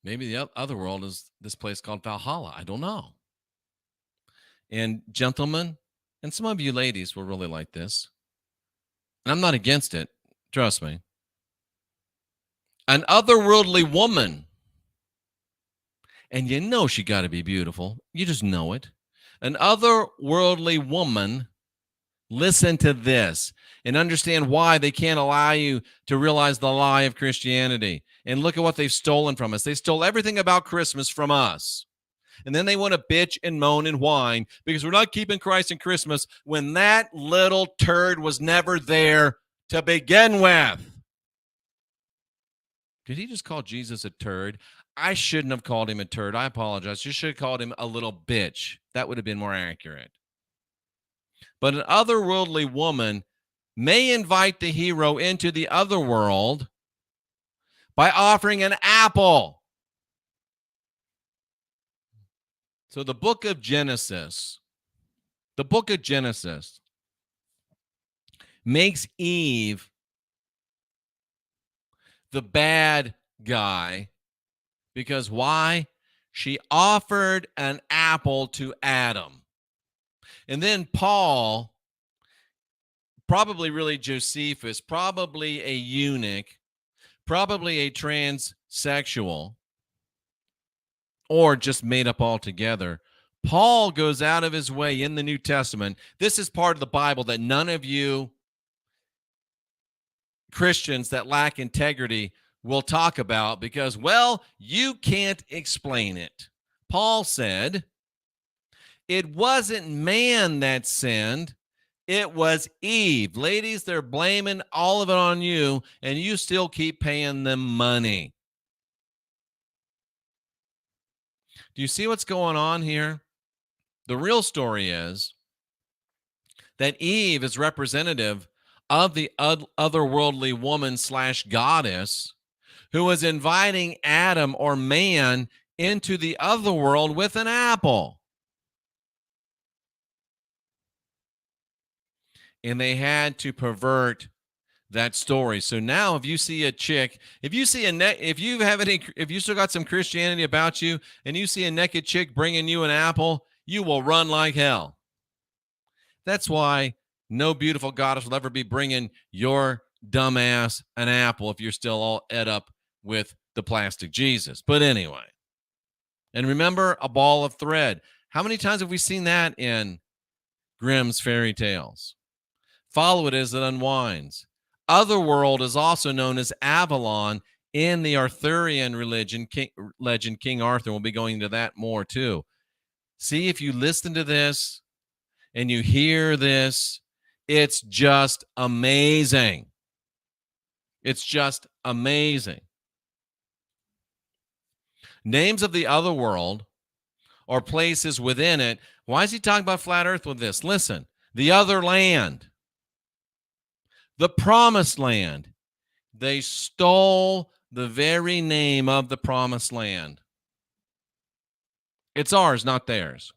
Maybe the Otherworld is this place called Valhalla. I don't know. And gentlemen, and some of you ladies will really like this. And I'm not against it. Trust me. An otherworldly woman. And you know she got to be beautiful. You just know it. An otherworldly woman. Listen to this and understand why they can't allow you to realize the lie of Christianity. And look at what they've stolen from us. They stole everything about Christmas from us. And then they want to bitch and moan and whine because we're not keeping Christ in Christmas when that little turd was never there to begin with. Did he just call Jesus a turd? I shouldn't have called him a turd. I apologize. You should have called him a little bitch. That would have been more accurate. But an otherworldly woman may invite the hero into the otherworld by offering an apple. So the book of Genesis makes Eve the bad guy because why? She offered an apple to Adam. And then Paul, probably really Josephus, probably a eunuch, probably a transsexual, or just made up altogether. Paul goes out of his way in the New Testament. This is part of the Bible that none of you Christians that lack integrity will talk about because, well, you can't explain it. Paul said, it wasn't man that sinned. It was Eve. Ladies, they're blaming all of it on you, and you still keep paying them money. Do you see what's going on here? The real story is that Eve is representative of the otherworldly woman / goddess who was inviting Adam or man into the otherworld with an apple. And they had to pervert that story. So now if you see a chick, if you still got some Christianity about you and you see a naked chick bringing you an apple, you will run like hell. That's why no beautiful goddess will ever be bringing your dumbass an apple if you're still all ed up with the plastic Jesus. But anyway, and remember a ball of thread. How many times have we seen that in Grimm's fairy tales? Follow it as it unwinds. Otherworld is also known as Avalon in the Arthurian legend, King Arthur. We'll be going into that more too. See, if you listen to this and you hear this, it's just amazing. It's just amazing. Names of the otherworld or places within it. Why is he talking about flat earth with this? Listen, the other land. The promised land. They stole the very name of the promised land. It's ours, not theirs.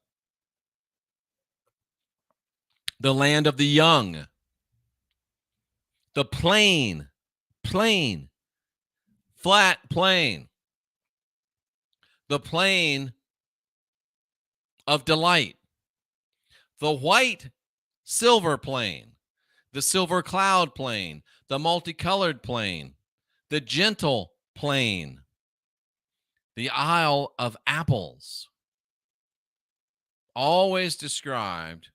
The land of the young. The plain, flat plain. The plain of delight. The white silver plain. The silver cloud plain, the multicolored plain, the gentle plain, the Isle of Apples, always described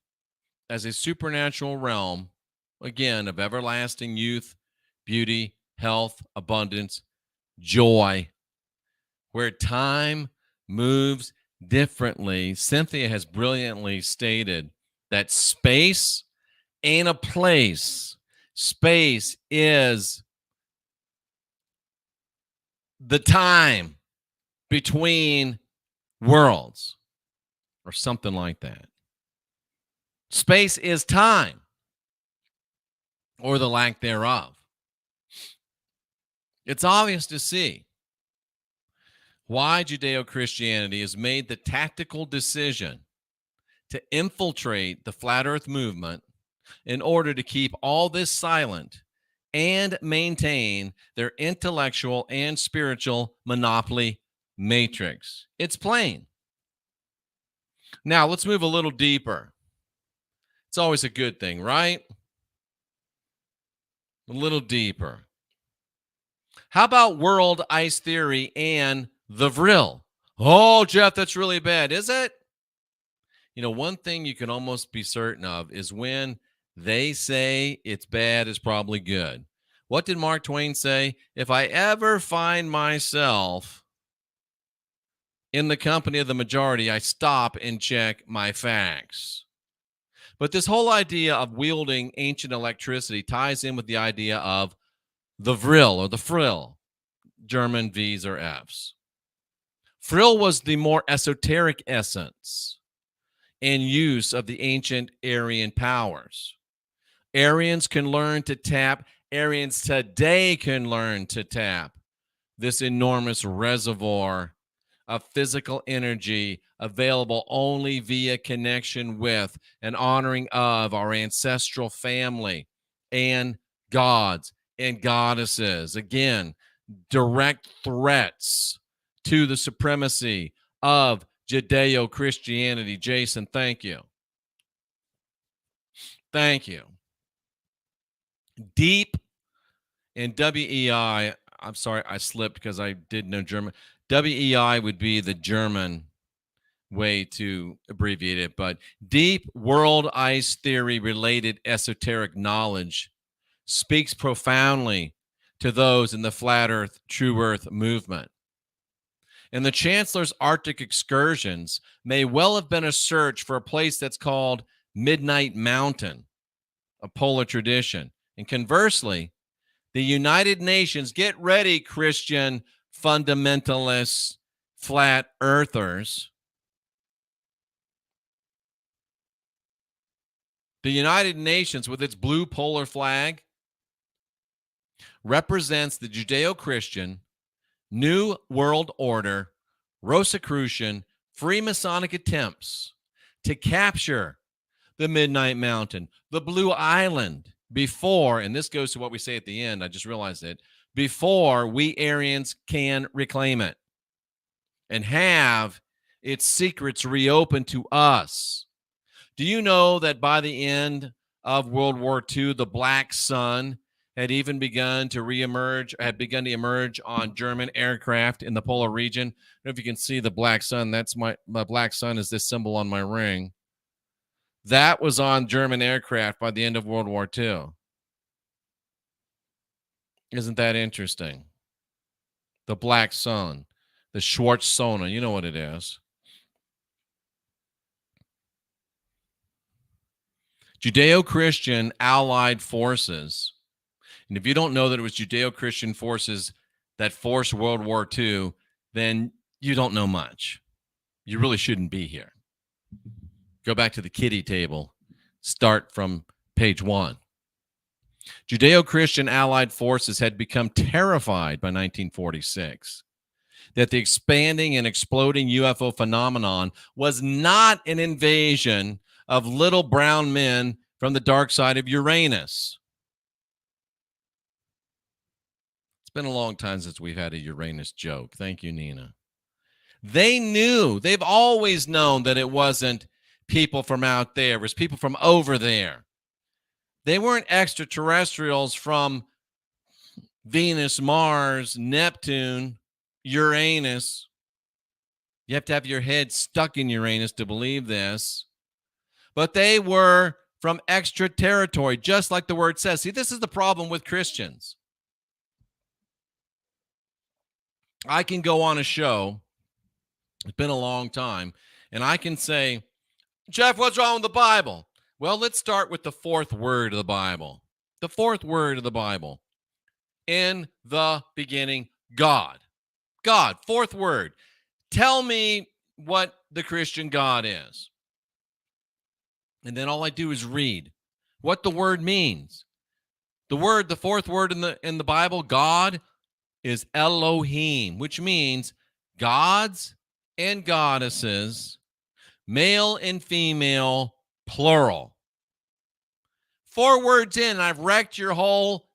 as a supernatural realm, again, of everlasting youth, beauty, health, abundance, joy, where time moves differently. Cynthia has brilliantly stated that space ain't a place. Space is the time. between worlds or something like that. Space is time or the lack thereof. It's obvious to see why Judeo-Christianity has made the tactical decision to infiltrate the flat earth movement in order to keep all this silent and maintain their intellectual and spiritual monopoly matrix. It's plain. Now, let's move a little deeper. It's always a good thing, right? A little deeper. How about world ice theory and the vril? Oh, Jeff, that's really bad, is it? You know, one thing you can almost be certain of is when they say it's bad, it's probably good. What did Mark Twain say? If I ever find myself in the company of the majority, I stop and check my facts. But this whole idea of wielding ancient electricity ties in with the idea of the vril or the frill, German V's or F's. Frill was the more esoteric essence and use of the ancient Aryan powers. Aryans can learn to tap, Aryans today can learn to tap this enormous reservoir of physical energy available only via connection with and honoring of our ancestral family and gods and goddesses. Again, direct threats to the supremacy of Judeo-Christianity. Jason, thank you. Thank you. Deep and WEI, I'm sorry, I slipped because I did know German. WEI would be the German way to abbreviate it, but deep world ice theory related esoteric knowledge speaks profoundly to those in the flat earth, true earth movement. And the Chancellor's Arctic excursions may well have been a search for a place that's called Midnight Mountain, a polar tradition. And conversely, the United Nations, get ready, Christian fundamentalists, flat earthers. The United Nations, with its blue polar flag, represents the Judeo-Christian, New World Order, Rosicrucian, Freemasonic attempts to capture the Midnight Mountain, the Blue Island, before, and this goes to what we say at the end, I just realized it, before we Aryans can reclaim it and have its secrets reopened to us. Do you know that by the end of World War II, the Black Sun had even begun to emerge on German aircraft in the polar region? I don't know if you can see the Black Sun. That's my Black Sun is this symbol on my ring. That was on German aircraft by the end of World War II. Isn't that interesting? The Black Sun, the Schwarzsonne, you know what it is. Judeo-Christian allied forces. And if you don't know that it was Judeo-Christian forces that forced World War II, then you don't know much. You really shouldn't be here. Go back to the kiddie table. Start from page 1. Judeo-Christian allied forces had become terrified by 1946 that the expanding and exploding UFO phenomenon was not an invasion of little brown men from the dark side of Uranus. It's been a long time since we've had a Uranus joke. Thank you, Nina. They knew, they've always known that it wasn't people from out there. It was people from over there. They weren't extraterrestrials from Venus, Mars, Neptune, Uranus. You have to have your head stuck in Uranus to believe this. But they were from extra territory, just like the word says. See, this is the problem with Christians. I can go on a show, it's been a long time, and I can say, Jeff, what's wrong with the Bible? Well, let's start with the fourth word of the Bible. The fourth word of the Bible. In the beginning, God. God, fourth word. Tell me what the Christian God is. And then all I do is read what the word means. The fourth word in the Bible, God, is Elohim, which means gods and goddesses, male and female, plural. 4 words in, and I've wrecked your whole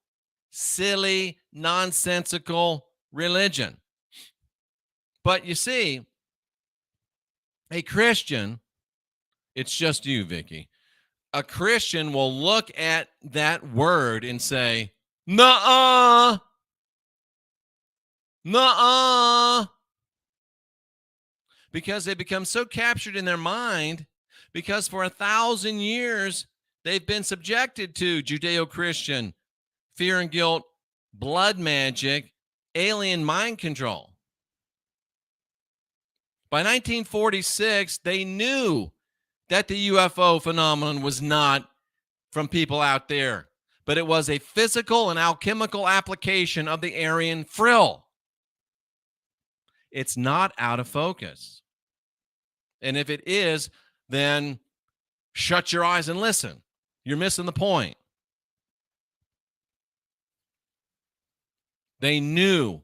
silly, nonsensical religion. But you see, a Christian, it's just you, Vicky. A Christian will look at that word and say, nuh-uh, nuh-uh, because they become so captured in their mind, because for 1,000 years, they've been subjected to Judeo-Christian fear and guilt, blood magic, alien mind control. By 1946, they knew that the UFO phenomenon was not from people out there, but it was a physical and alchemical application of the Aryan frill. It's not out of focus. And if it is, then shut your eyes and listen. You're missing the point. They knew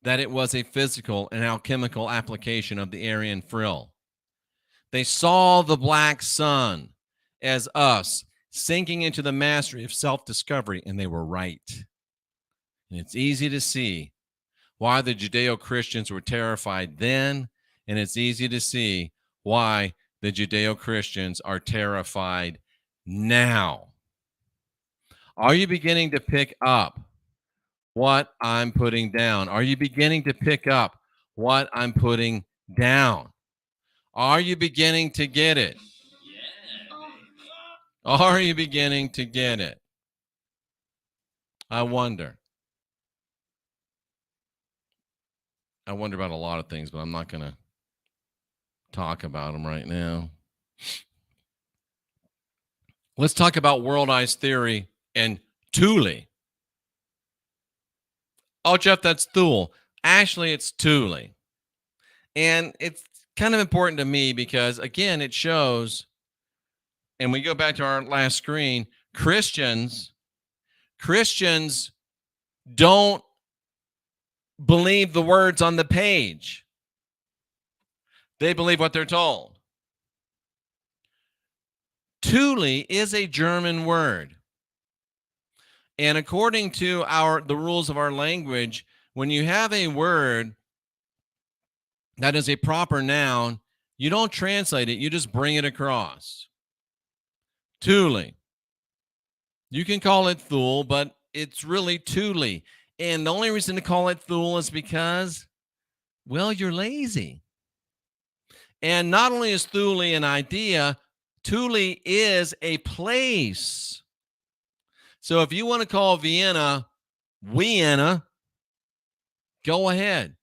that it was a physical and alchemical application of the Aryan frill. They saw the black sun as us sinking into the mastery of self-discovery, and they were right. And it's easy to see why the Judeo-Christians were terrified then, and it's easy to see why the Judeo-Christians are terrified now. Are you beginning to pick up what I'm putting down? Are you beginning to pick up what I'm putting down? Are you beginning to get it? Are you beginning to get it? I wonder. I wonder about a lot of things, but I'm not going to talk about them right now. Let's talk about world-eyes theory and Thule. Oh, Jeff, that's Thule. Actually, it's Thule. And it's kind of important to me because, again, it shows, and we go back to our last screen, Christians don't believe the words on the page. They believe what they're told. Thule is a German word. And according to the rules of our language, when you have a word that is a proper noun, you don't translate it, you just bring it across. Thule. You can call it Thule, but it's really Thule. And the only reason to call it Thule is because, well, you're lazy. And not only is Thule an idea, Thule is a place. So if you want to call Vienna, go ahead.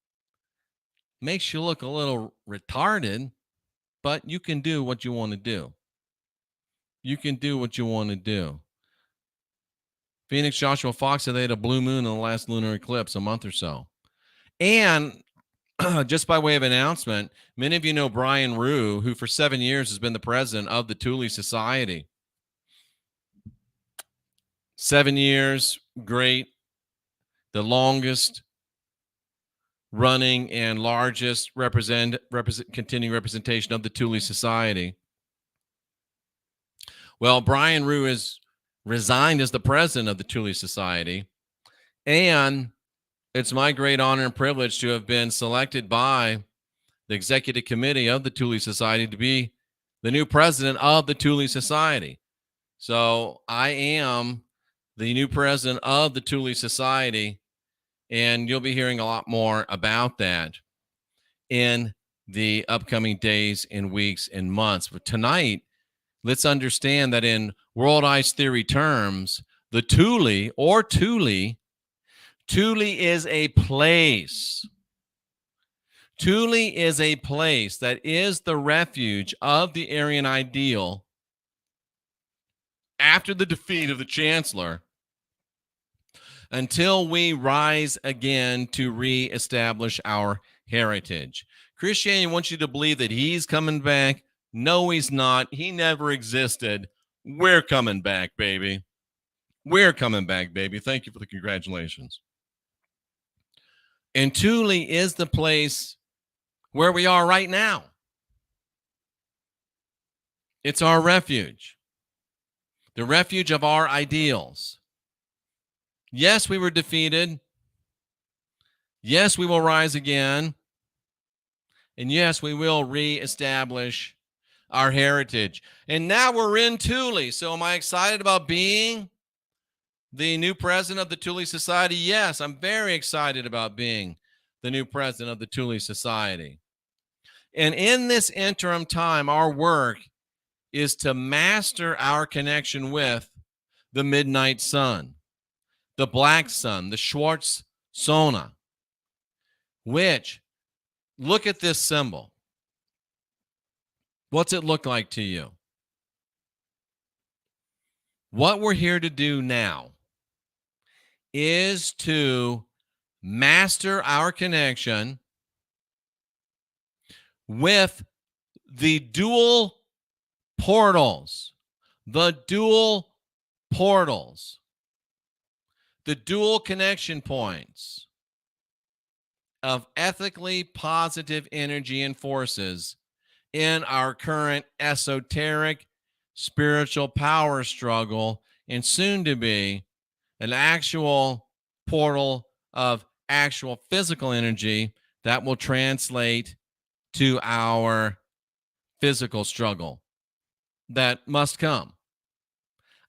Makes you look a little retarded, but you can do what you want to do. You can do what you want to do. Phoenix Joshua Fox said they had a blue moon in the last lunar eclipse a month or so. And just by way of announcement, many of you know Brian Rue, who for 7 years has been the president of the Thule Society. 7 years, great. The longest running and largest continuing representation of the Thule Society. Well, Brian Rue has resigned as the president of the Thule Society, and it's my great honor and privilege to have been selected by the executive committee of the Thule Society to be the new president of the Thule Society. So I am the new president of the Thule Society, and you'll be hearing a lot more about that in the upcoming days and weeks and months. But tonight, let's understand that in world-eyes theory terms, the Thule is a place. Thule is a place that is the refuge of the Aryan ideal after the defeat of the Chancellor, until we rise again to reestablish our heritage. Christianity wants you to believe that he's coming back. No, he's not. He never existed. We're coming back, baby. We're coming back, baby. Thank you for the congratulations. And Thule is the place where we are right now. It's our refuge, the refuge of our ideals. Yes, we were defeated. Yes, we will rise again. And yes, we will reestablish our heritage. And now we're in Thule. So am I excited about being the new president of the Thule Society? Yes, I'm very excited about being the new president of the Thule Society. And in this interim time, our work is to master our connection with the midnight sun, the black sun, the Schwartz Sona, which, look at this symbol. What's it look like to you? What we're here to do now is to master our connection with the dual portals, the dual connection points of ethically positive energy and forces in our current esoteric spiritual power struggle, and soon to be an actual portal of actual physical energy that will translate to our physical struggle that must come.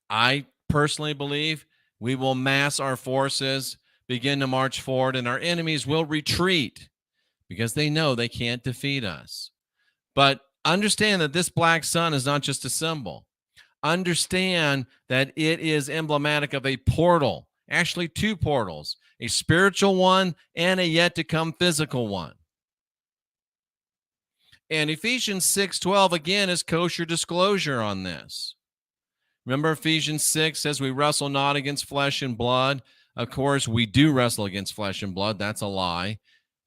I personally believe we will mass our forces, begin to march forward, and our enemies will retreat because they know they can't defeat us. But understand that this black sun is not just a symbol. Understand that it is emblematic of a portal, actually two portals, a spiritual one and a yet to come physical one. And Ephesians 6:12 again is kosher disclosure on this. Remember, Ephesians 6 says we wrestle not against flesh and blood. Of course, we do wrestle against flesh and blood. That's a lie.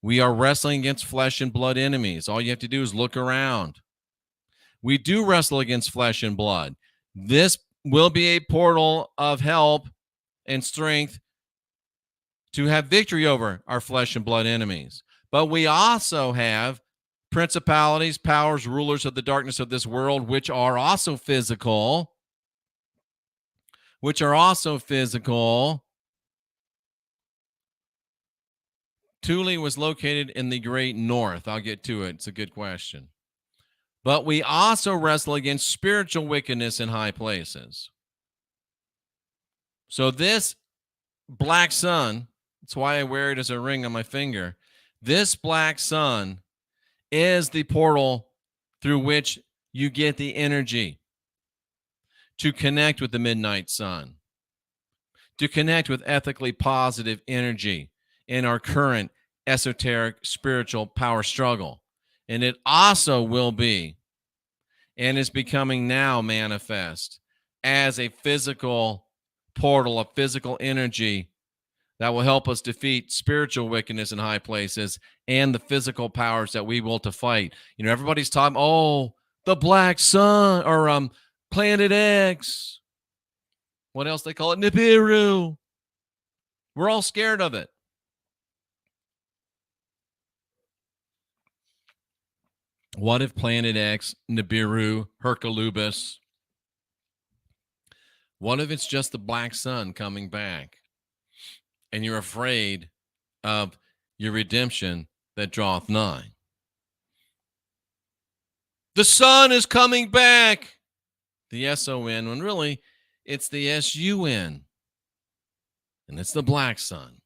We are wrestling against flesh and blood enemies. All you have to do is look around. We do wrestle against flesh and blood. This will be a portal of help and strength to have victory over our flesh and blood enemies. But we also have principalities, powers, rulers of the darkness of this world, which are also physical. Thule was located in the great north. I'll get to it. It's a good question. But we also wrestle against spiritual wickedness in high places. So this black sun, that's why I wear it as a ring on my finger. This black sun is the portal through which you get the energy to connect with the midnight sun, to connect with ethically positive energy in our current esoteric spiritual power struggle. And it also will be, and is becoming now manifest, as a physical portal of physical energy that will help us defeat spiritual wickedness in high places and the physical powers that we will to fight. You know, everybody's talking, the black sun, or Planet X. What else they call it? Nibiru. We're all scared of it. What if Planet X, Nibiru, Hercolubus, what if it's just the black sun coming back and you're afraid of your redemption that draweth nigh? The sun is coming back. The S-O-N, when really it's the S-U-N. And it's the black sun.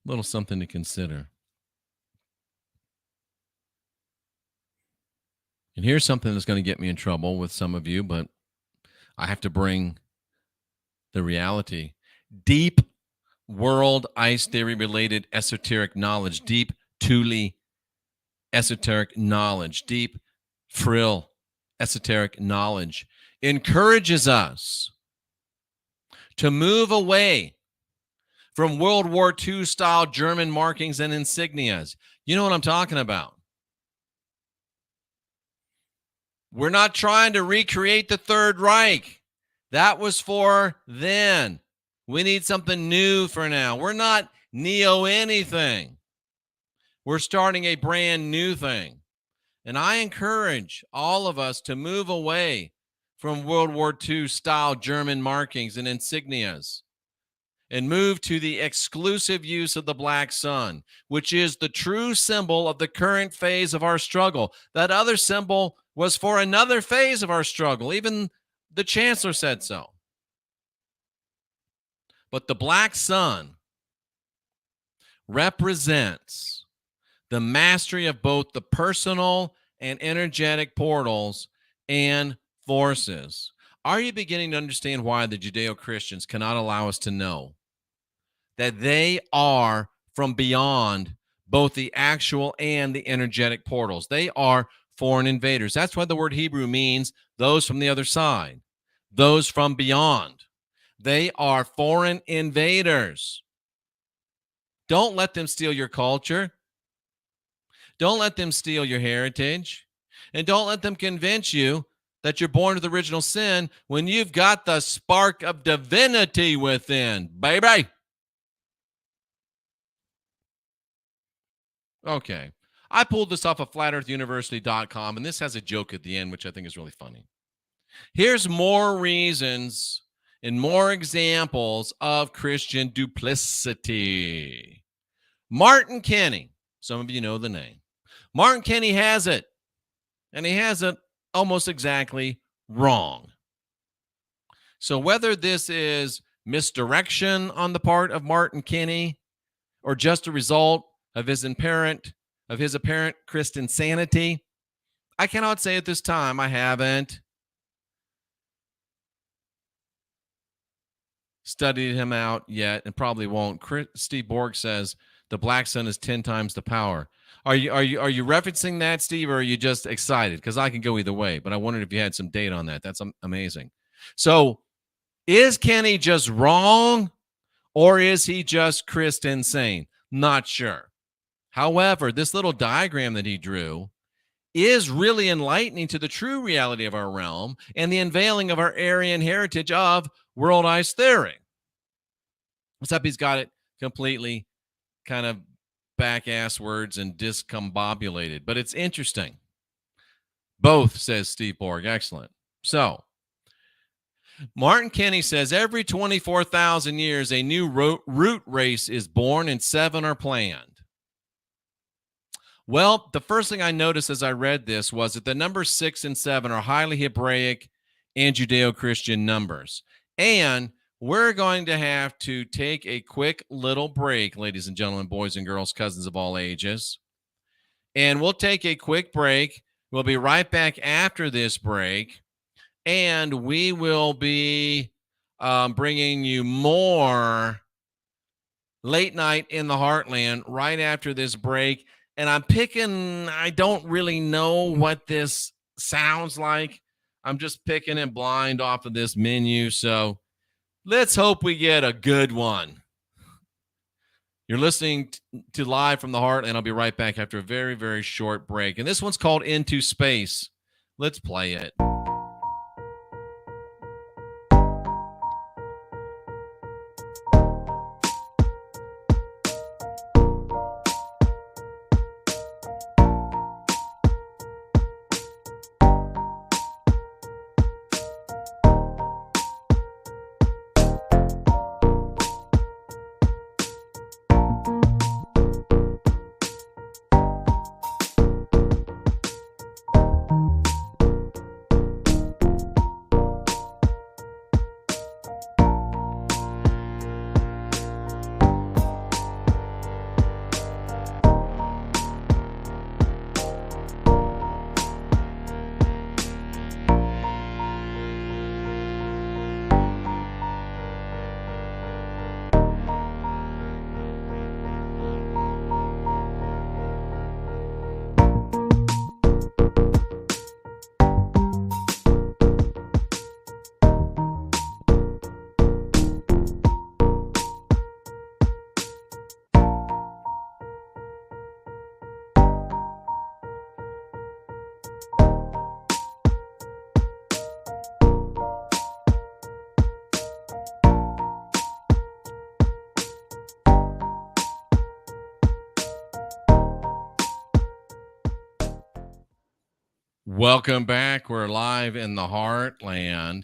Little something to consider. And here's something that's going to get me in trouble with some of you, but I have to bring the reality. Deep world ice theory related esoteric knowledge, deep Thule esoteric knowledge, deep frill esoteric knowledge encourages us to move away from World War II style German markings and insignias. You know what I'm talking about. We're not trying to recreate the Third Reich. That was for then. We need something new for now. We're not neo anything. We're starting a brand new thing. And I encourage all of us to move away from World War II style German markings and insignias and move to the exclusive use of the black sun, which is the true symbol of the current phase of our struggle. That other symbol was for another phase of our struggle. Even the chancellor said so. But the black sun represents the mastery of both the personal and energetic portals and forces. Are you beginning to understand why the Judeo-Christians cannot allow us to know that they are from beyond both the actual and the energetic portals? They are foreign invaders. That's why the word Hebrew means those from the other side, those from beyond. They are foreign invaders. Don't let them steal your culture. Don't let them steal your heritage. And don't let them convince you that you're born with original sin when you've got the spark of divinity within, baby. Okay. I pulled this off of FlatEarthUniversity.com, and this has a joke at the end, which I think is really funny. Here's more reasons and more examples of Christian duplicity. Martin Kenny, some of you know the name. Martin Kenny has it, and he has it almost exactly wrong. So whether this is misdirection on the part of Martin Kenny or just a result of his apparent Christian sanity, I cannot say at this time. I haven't studied him out yet and probably won't. Steve Borg says the black sun is 10 times the power. Are you referencing that, Steve, or are you just excited? Because I can go either way, but I wondered if you had some data on that. That's amazing. So is Kenny just wrong, or is he just Christ insane? Not sure. However, this little diagram that he drew is really enlightening to the true reality of our realm and the unveiling of our Aryan heritage of world-ized theory. Except he's got it completely kind of back-ass words and discombobulated, but it's interesting. Both, says Steve Borg. Excellent. So, Martin Kenny says every 24,000 years, a new root race is born and 7 are planned. Well, the first thing I noticed as I read this was that the numbers 6 and 7 are highly Hebraic and Judeo-Christian numbers. And we're going to have to take a quick little break, ladies and gentlemen, boys and girls, cousins of all ages. And we'll take a quick break. We'll be right back after this break. And we will be bringing you more Late Night in the Heartland right after this break. And I don't really know what this sounds like. I'm just picking it blind off of this menu. So let's hope we get a good one. You're listening to Live from the Heart, and I'll be right back after a very, very short break. And this one's called Into Space. Let's play it. Welcome back. We're live in the heartland.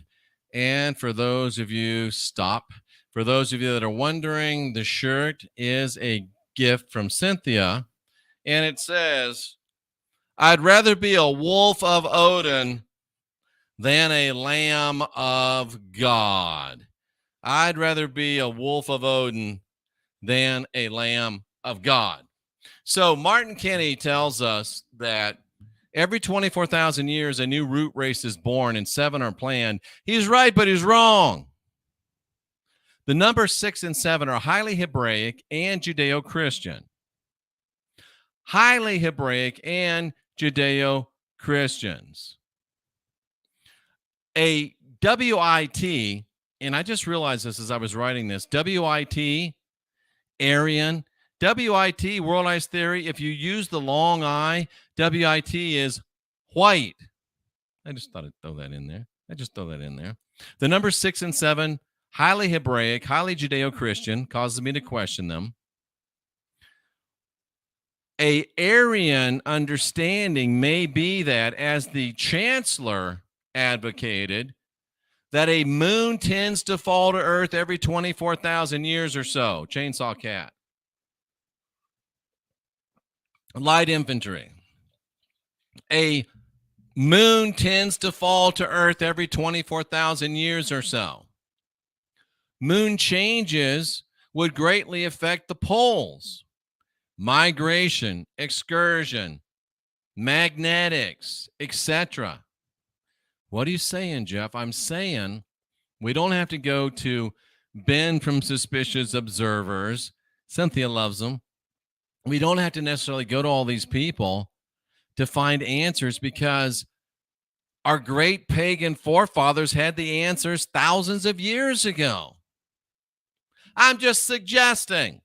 And for those of you, for those of you that are wondering, the shirt is a gift from Cynthia. And it says, I'd rather be a wolf of Odin than a lamb of God. I'd rather be a wolf of Odin than a lamb of God. So Martin Kenny tells us that every 24,000 years, a new root race is born and 7 are planned. He's right, but he's wrong. The numbers 6 and 7 are highly Hebraic and Judeo-Christian. Highly Hebraic and Judeo-Christians. A WIT, and I just realized this as I was writing this, WIT, Aryan, WIT, worldized theory, if you use the long I, WIT is white. I just thought I'd throw that in there. The numbers 6 and 7, highly Hebraic, highly Judeo-Christian, causes me to question them. A Aryan understanding may be that, as the chancellor advocated, that a moon tends to fall to Earth every 24,000 years or so. Chainsaw Cat. Light infantry. A moon tends to fall to Earth every 24,000 years or so. Moon changes would greatly affect the poles. Migration, excursion, magnetics, etc. What are you saying, Jeff? I'm saying we don't have to go to Ben from Suspicious Observers. Cynthia loves them. We don't have to necessarily go to all these people to find answers, because our great pagan forefathers had the answers thousands of years ago. I'm just suggesting.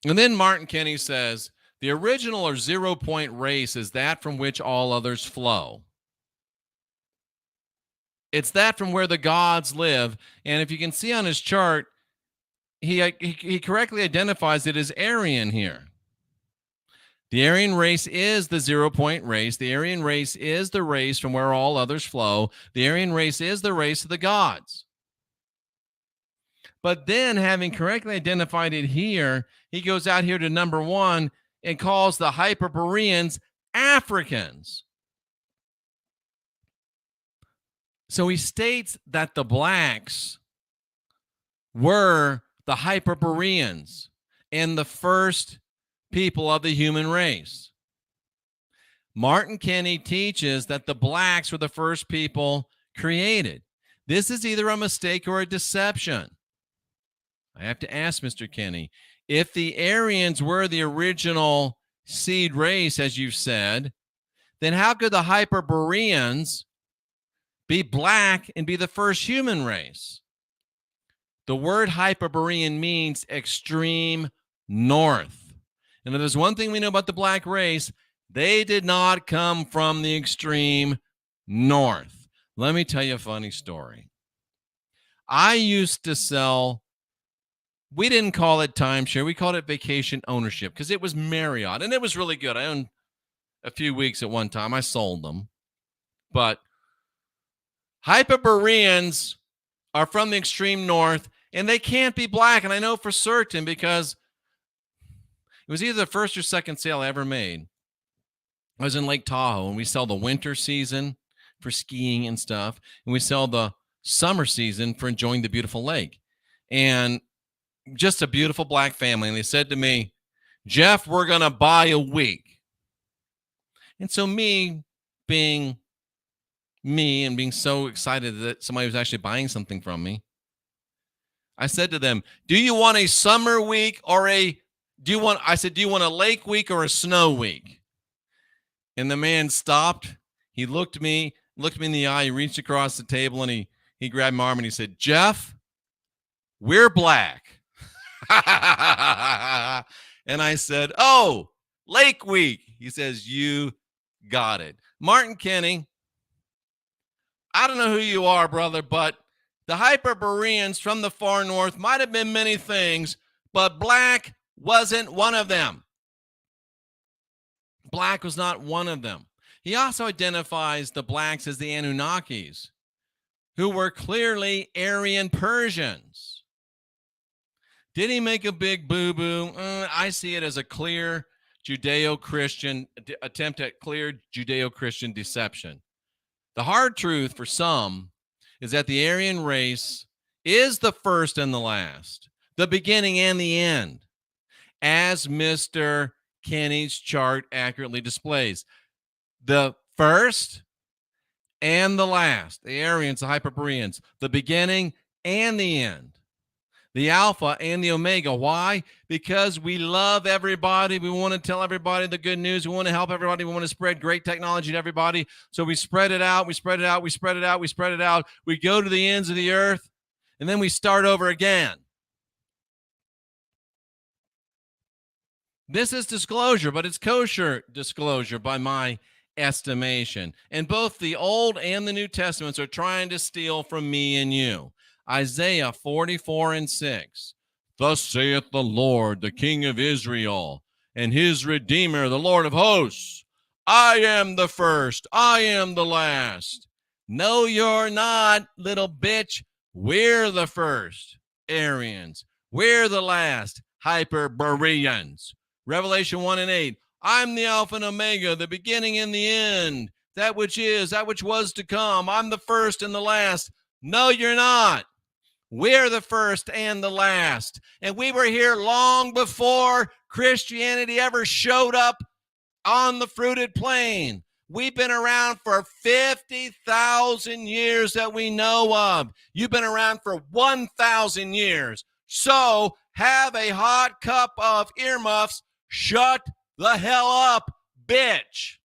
And then Martin Kenny says, the original or 0-point race is that from which all others flow. It's that from where the gods live. And if you can see on his chart, he correctly identifies it as Aryan here. The Aryan race is the 0-point race. The Aryan race is the race from where all others flow. The Aryan race is the race of the gods. But then, having correctly identified it here, he goes out here to number 1 and calls the Hyperboreans Africans. So he states that the blacks were the Hyperboreans and the first people of the human race. Martin Kenny teaches that the blacks were the first people created. This is either a mistake or a deception. I have to ask Mr. Kenny, if the Aryans were the original seed race, as you've said, then how could the Hyperboreans be black and be the first human race? The word Hyperborean means extreme north. And if there's one thing we know about the black race, they did not come from the extreme north. Let me tell you a funny story. I used to sell, we didn't call it timeshare, we called it vacation ownership, because it was Marriott, and it was really good. I owned a few weeks at one time. I sold them. But Hyperboreans are from the extreme north, and they can't be black. And I know for certain because it was either the first or second sale I ever made. I was in Lake Tahoe, and we sell the winter season for skiing and stuff, and we sell the summer season for enjoying the beautiful lake. And just a beautiful black family. And they said to me, Jeff, we're going to buy a week. And so me being me and being so excited that somebody was actually buying something from me, I said to them, do you want a summer week or do you want a lake week or a snow week? And the man stopped. He looked me in the eye. He reached across the table and he grabbed my arm and he said, Jeff, we're black. And I said, oh, lake week. He says, you got it. Martin Kenny, I don't know who you are, brother, but the Hyperboreans from the far north might have been many things, but black wasn't one of them. Black was not one of them. He also identifies the blacks as the Anunnakis, who were clearly Aryan Persians. Did he make a big boo-boo? I see it as a clear Judeo-Christian attempt at clear Judeo-Christian deception. The hard truth for some is that the Aryan race is the first and the last, the beginning and the end, as Mr. Kenny's chart accurately displays. The first and the last, the Aryans, the Hyperboreans, the beginning and the end, the Alpha and the Omega. Why? Because we love everybody. We want to tell everybody the good news. We want to help everybody. We want to spread great technology to everybody. So we spread it out. We spread it out. We spread it out. We spread it out. We go to the ends of the earth, and then we start over again. This is disclosure, but it's kosher disclosure by my estimation. And both the Old and the New Testaments are trying to steal from me and you. Isaiah 44:6. Thus saith the Lord, the King of Israel, and his Redeemer, the Lord of hosts. I am the first. I am the last. No, you're not, little bitch. We're the first, Aryans. We're the last, Hyperboreans. Revelation 1:8. I'm the Alpha and Omega, the beginning and the end, that which is, that which was to come. I'm the first and the last. No, you're not. We're the first and the last. And we were here long before Christianity ever showed up on the fruited plain. We've been around for 50,000 years that we know of. You've been around for 1,000 years. So have a hot cup of earmuffs. Shut the hell up, bitch.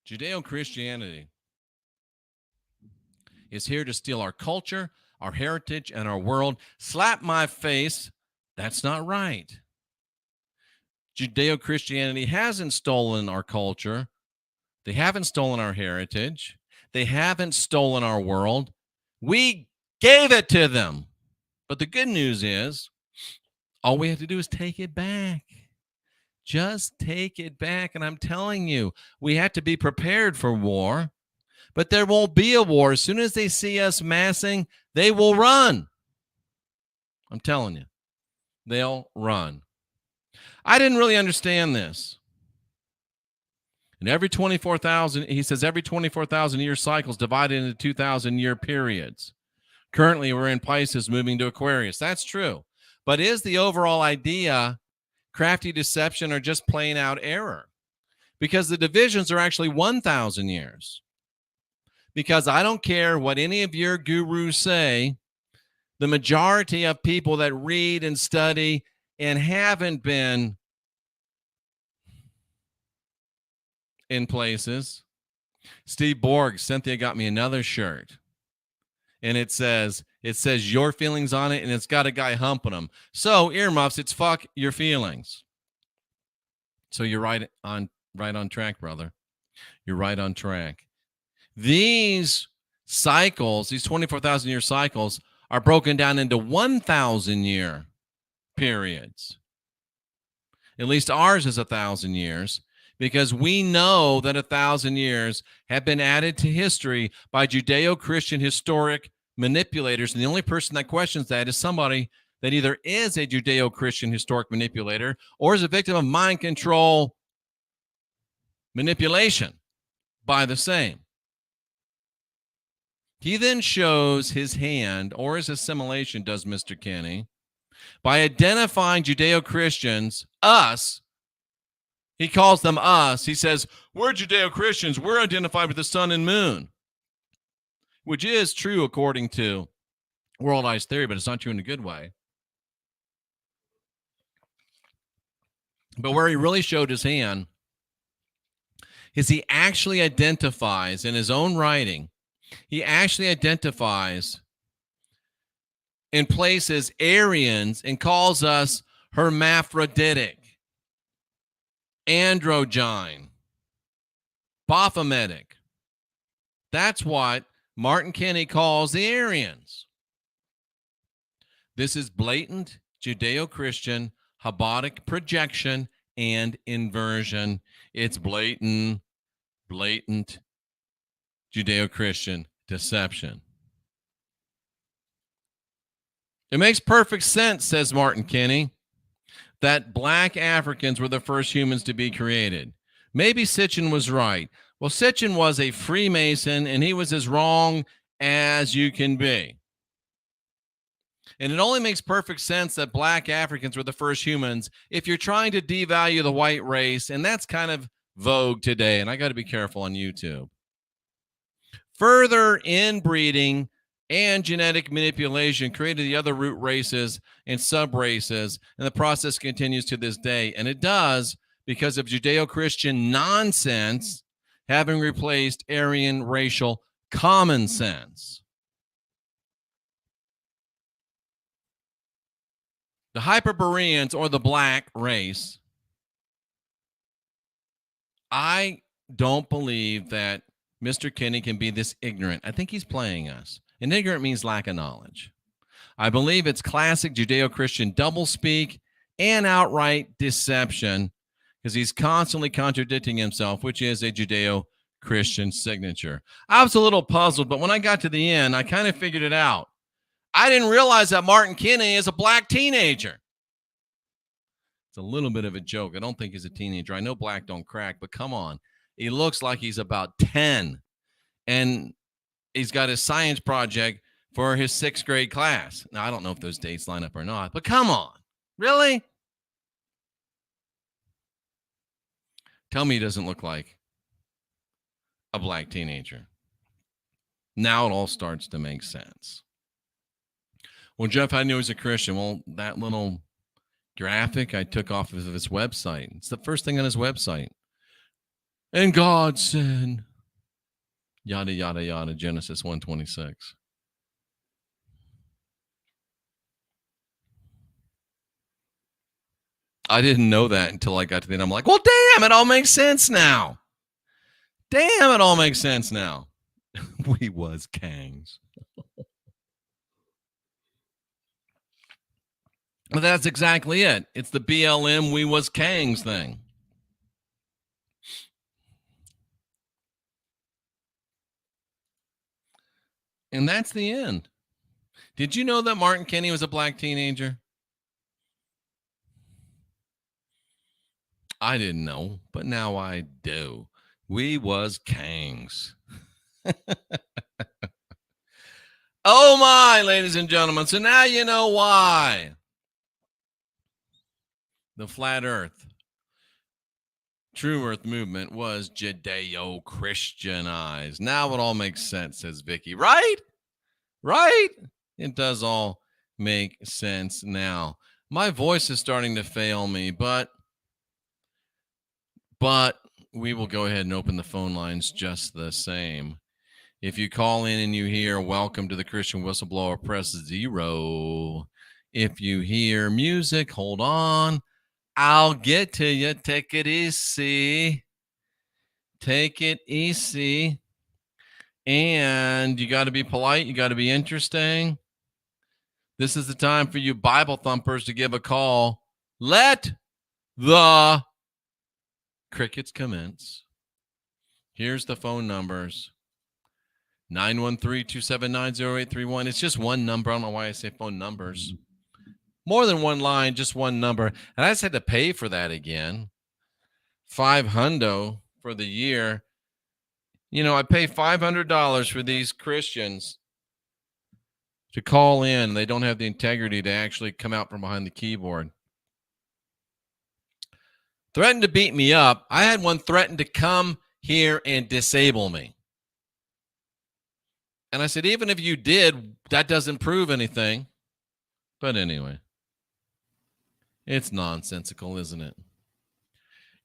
Judeo-Christianity is here to steal our culture, our heritage, and our world. Slap my face. That's not right. Judeo-Christianity hasn't stolen our culture. They haven't stolen our heritage. They haven't stolen our world. We gave it to them. But the good news is, all we have to do is take it back. Just take it back. And I'm telling you, we have to be prepared for war. But there won't be a war. As soon as they see us massing, they will run. I'm telling you, they'll run. I didn't really understand this. And every 24,000, he says, every 24,000 year cycles divided into 2,000 year periods. Currently, we're in Pisces moving to Aquarius. That's true. But is the overall idea crafty deception or just plain out error? Because the divisions are actually 1,000 years. Because I don't care what any of your gurus say, the majority of people that read and study and haven't been in places. Steve Borg, Cynthia got me another shirt. And it says your feelings on it, and it's got a guy humping them. So earmuffs, it's fuck your feelings. So you're right on track, brother. You're right on track. These cycles, these 24,000 year cycles, are broken down into 1,000 year periods. At least ours is 1,000 years, because we know that 1,000 years have been added to history by Judeo-Christian historic manipulators. And the only person that questions that is somebody that either is a Judeo-Christian historic manipulator or is a victim of mind control manipulation by the same. He then shows his hand, or his assimilation, does Mr. Kenny, by identifying Judeo-Christians, us. He calls them us. He says, we're Judeo-Christians. We're identified with the sun and moon, which is true according to worldized theory, but it's not true in a good way. But where he really showed his hand is he actually identifies in his own writing, he actually identifies and places Aryans and calls us hermaphroditic, androgyne, Baphometic. That's what Martin Kinney calls the Aryans. This is blatant Judeo-Christian hypotic projection and inversion. It's blatant Judeo-Christian deception. It makes perfect sense, says Martin Kinney, that black Africans were the first humans to be created. Maybe Sitchin was right. Well, Sitchin was a Freemason, and he was as wrong as you can be. And it only makes perfect sense that black Africans were the first humans if you're trying to devalue the white race, and that's kind of vogue today, and I got to be careful on YouTube. Further inbreeding and genetic manipulation created the other root races and sub-races, and the process continues to this day. And it does because of Judeo-Christian nonsense having replaced Aryan racial common sense. The Hyperboreans, or the black race, I don't believe that Mr. Kinney can be this ignorant. I think he's playing us. And ignorant means lack of knowledge. I believe it's classic Judeo-Christian doublespeak and outright deception because he's constantly contradicting himself, which is a Judeo-Christian signature. I was a little puzzled, but when I got to the end, I kind of figured it out. I didn't realize that Martin Kinney is a black teenager. It's a little bit of a joke. I don't think he's a teenager. I know black don't crack, but come on. He looks like he's about 10. And he's got his science project for his 6th grade class. Now, I don't know if those dates line up or not, but come on. Really? Tell me he doesn't look like a black teenager. Now it all starts to make sense. Well, Jeff, I knew he was a Christian. Well, that little graphic I took off of his website. It's the first thing on his website. And God said, yada, yada, yada, Genesis 1:26. I didn't know that until I got to the end. I'm like, well, damn, it all makes sense now. Damn, it all makes sense now. We was kangs. But that's exactly it. It's the BLM we was kangs thing. And that's the end. Did you know that Martin Kinney was a black teenager? I didn't know, but now I do. We was kangs. Oh my, ladies and gentlemen. So now you know why. The flat earth, true earth movement was Judeo-Christianized. Now it all makes sense, says Vicky. Right? Right? It does all make sense now. My voice is starting to fail me, but we will go ahead and open the phone lines just the same. If you call in and you hear welcome to the Christian Whistleblower, press 0. If you hear music, hold on. I'll get to you. Take it easy. Take it easy. And you got to be polite. You got to be interesting. This is the time for you Bible thumpers to give a call. Let the crickets commence. Here's the phone numbers. 913-279-0831. It's just one number. I don't know why I say phone numbers. More than one line, just one number. And I just had to pay for that again. $500 for the year. You know, I pay $500 for these Christians to call in. They don't have the integrity to actually come out from behind the keyboard. Threatened to beat me up. I had one threaten to come here and disable me. And I said, even if you did, that doesn't prove anything. But anyway, it's nonsensical, isn't it?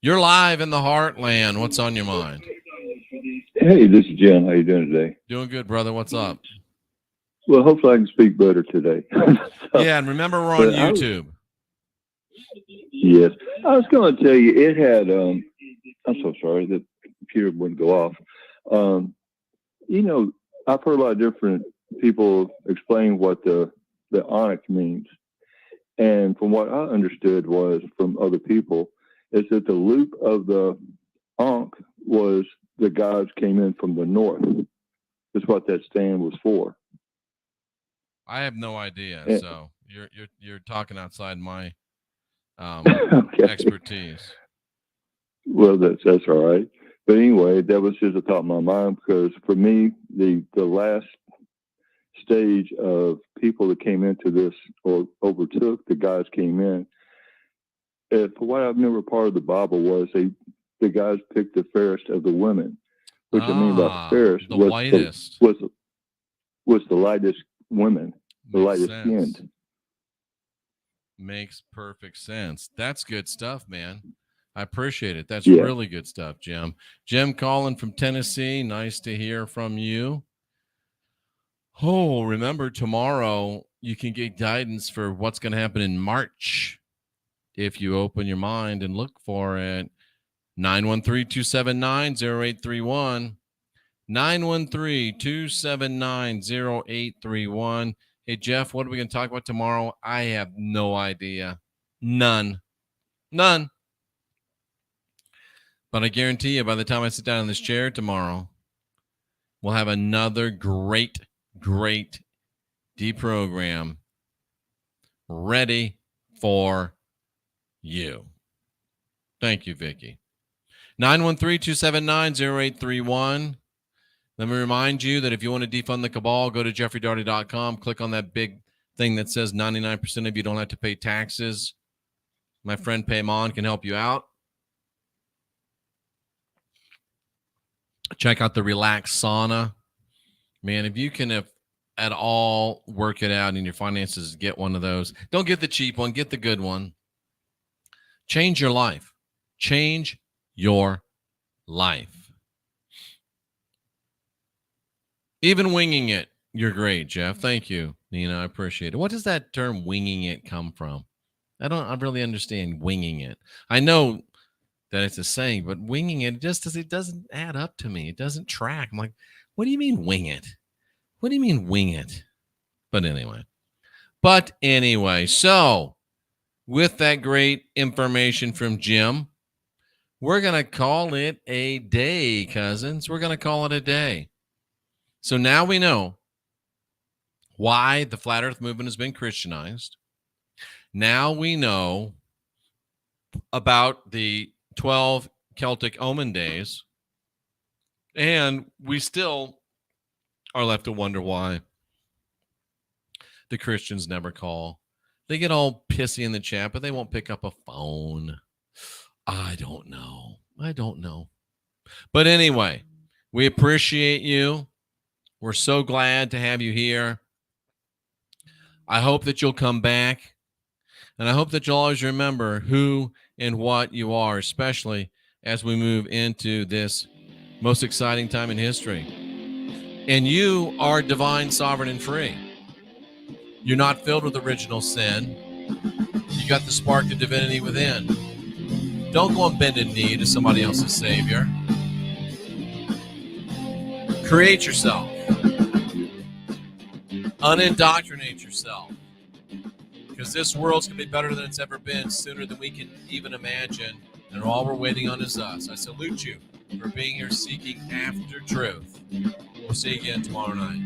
You're live in the heartland. What's on your mind? Hey, this is Jen. How you doing today? Doing good, brother. What's up? Well, hopefully I can speak better today. Yeah, and remember we're on YouTube. Yes. I was going to tell you, it had, I'm so sorry, the computer wouldn't go off. You know, I've heard a lot of different people explain what the onyx means. And from what I understood was from other people, is that the loop of the ankh was the gods came in from the north. That's what that stand was for. I have no idea. So you're talking outside my okay. expertise. Well, that's all right. But anyway, that was just a thought in my mind, because for me, the last stage of people that came into this or overtook the guys came in. For what I remember, part of the Bible was the guys picked the fairest of the women, which I mean by fairest the whitest was the lightest women, the lightest skinned. Makes perfect sense. That's good stuff, man. I appreciate it. That's really good stuff, Jim. Jim calling from Tennessee. Nice to hear from you. Oh, remember, tomorrow you can get guidance for what's going to happen in March if you open your mind and look for it. 913-279-0831. 913-279-0831. Hey, Jeff, what are we going to talk about tomorrow? I have no idea. None. But I guarantee you, by the time I sit down in this chair tomorrow, we'll have another great deprogram ready for you. Thank you, Vicki. 913-279-0831. Let me remind you that if you want to defund the cabal, go to jeffreydarty.com. Click on that big thing that says 99% of you don't have to pay taxes. My friend Paymon can help you out. Check out the Relax Sauna. Man, if you can at all work it out in your finances, get one of those. Don't get the cheap one. Get the good one. Change your life. Change your life. Even winging it. You're great, Jeff. Thank you, Nina. I appreciate it. What does that term winging it come from? I really understand winging it. I know that it's a saying, but winging it it doesn't add up to me. It doesn't track. I'm like, what do you mean wing it? What do you mean wing it? But anyway, so with that great information from Jim, we're going to call it a day, cousins. We're going to call it a day. So now we know why the Flat Earth movement has been Christianized. Now we know about the 12 Celtic omen days, and we still are left to wonder why the Christians never call. They get all pissy in the chat, but they won't pick up a phone. I don't know. But anyway, we appreciate you. We're so glad to have you here. I hope that you'll come back, and I hope that you'll always remember who and what you are, especially as we move into this most exciting time in history. And you are divine, sovereign, and free. You're not filled with original sin. You got the spark of divinity within. Don't go on bended knee to somebody else's savior. Create yourself. Unindoctrinate yourself. Because this world's going to be better than it's ever been, sooner than we can even imagine. And all we're waiting on is us. I salute you for being here seeking after truth. We'll see you again tomorrow night.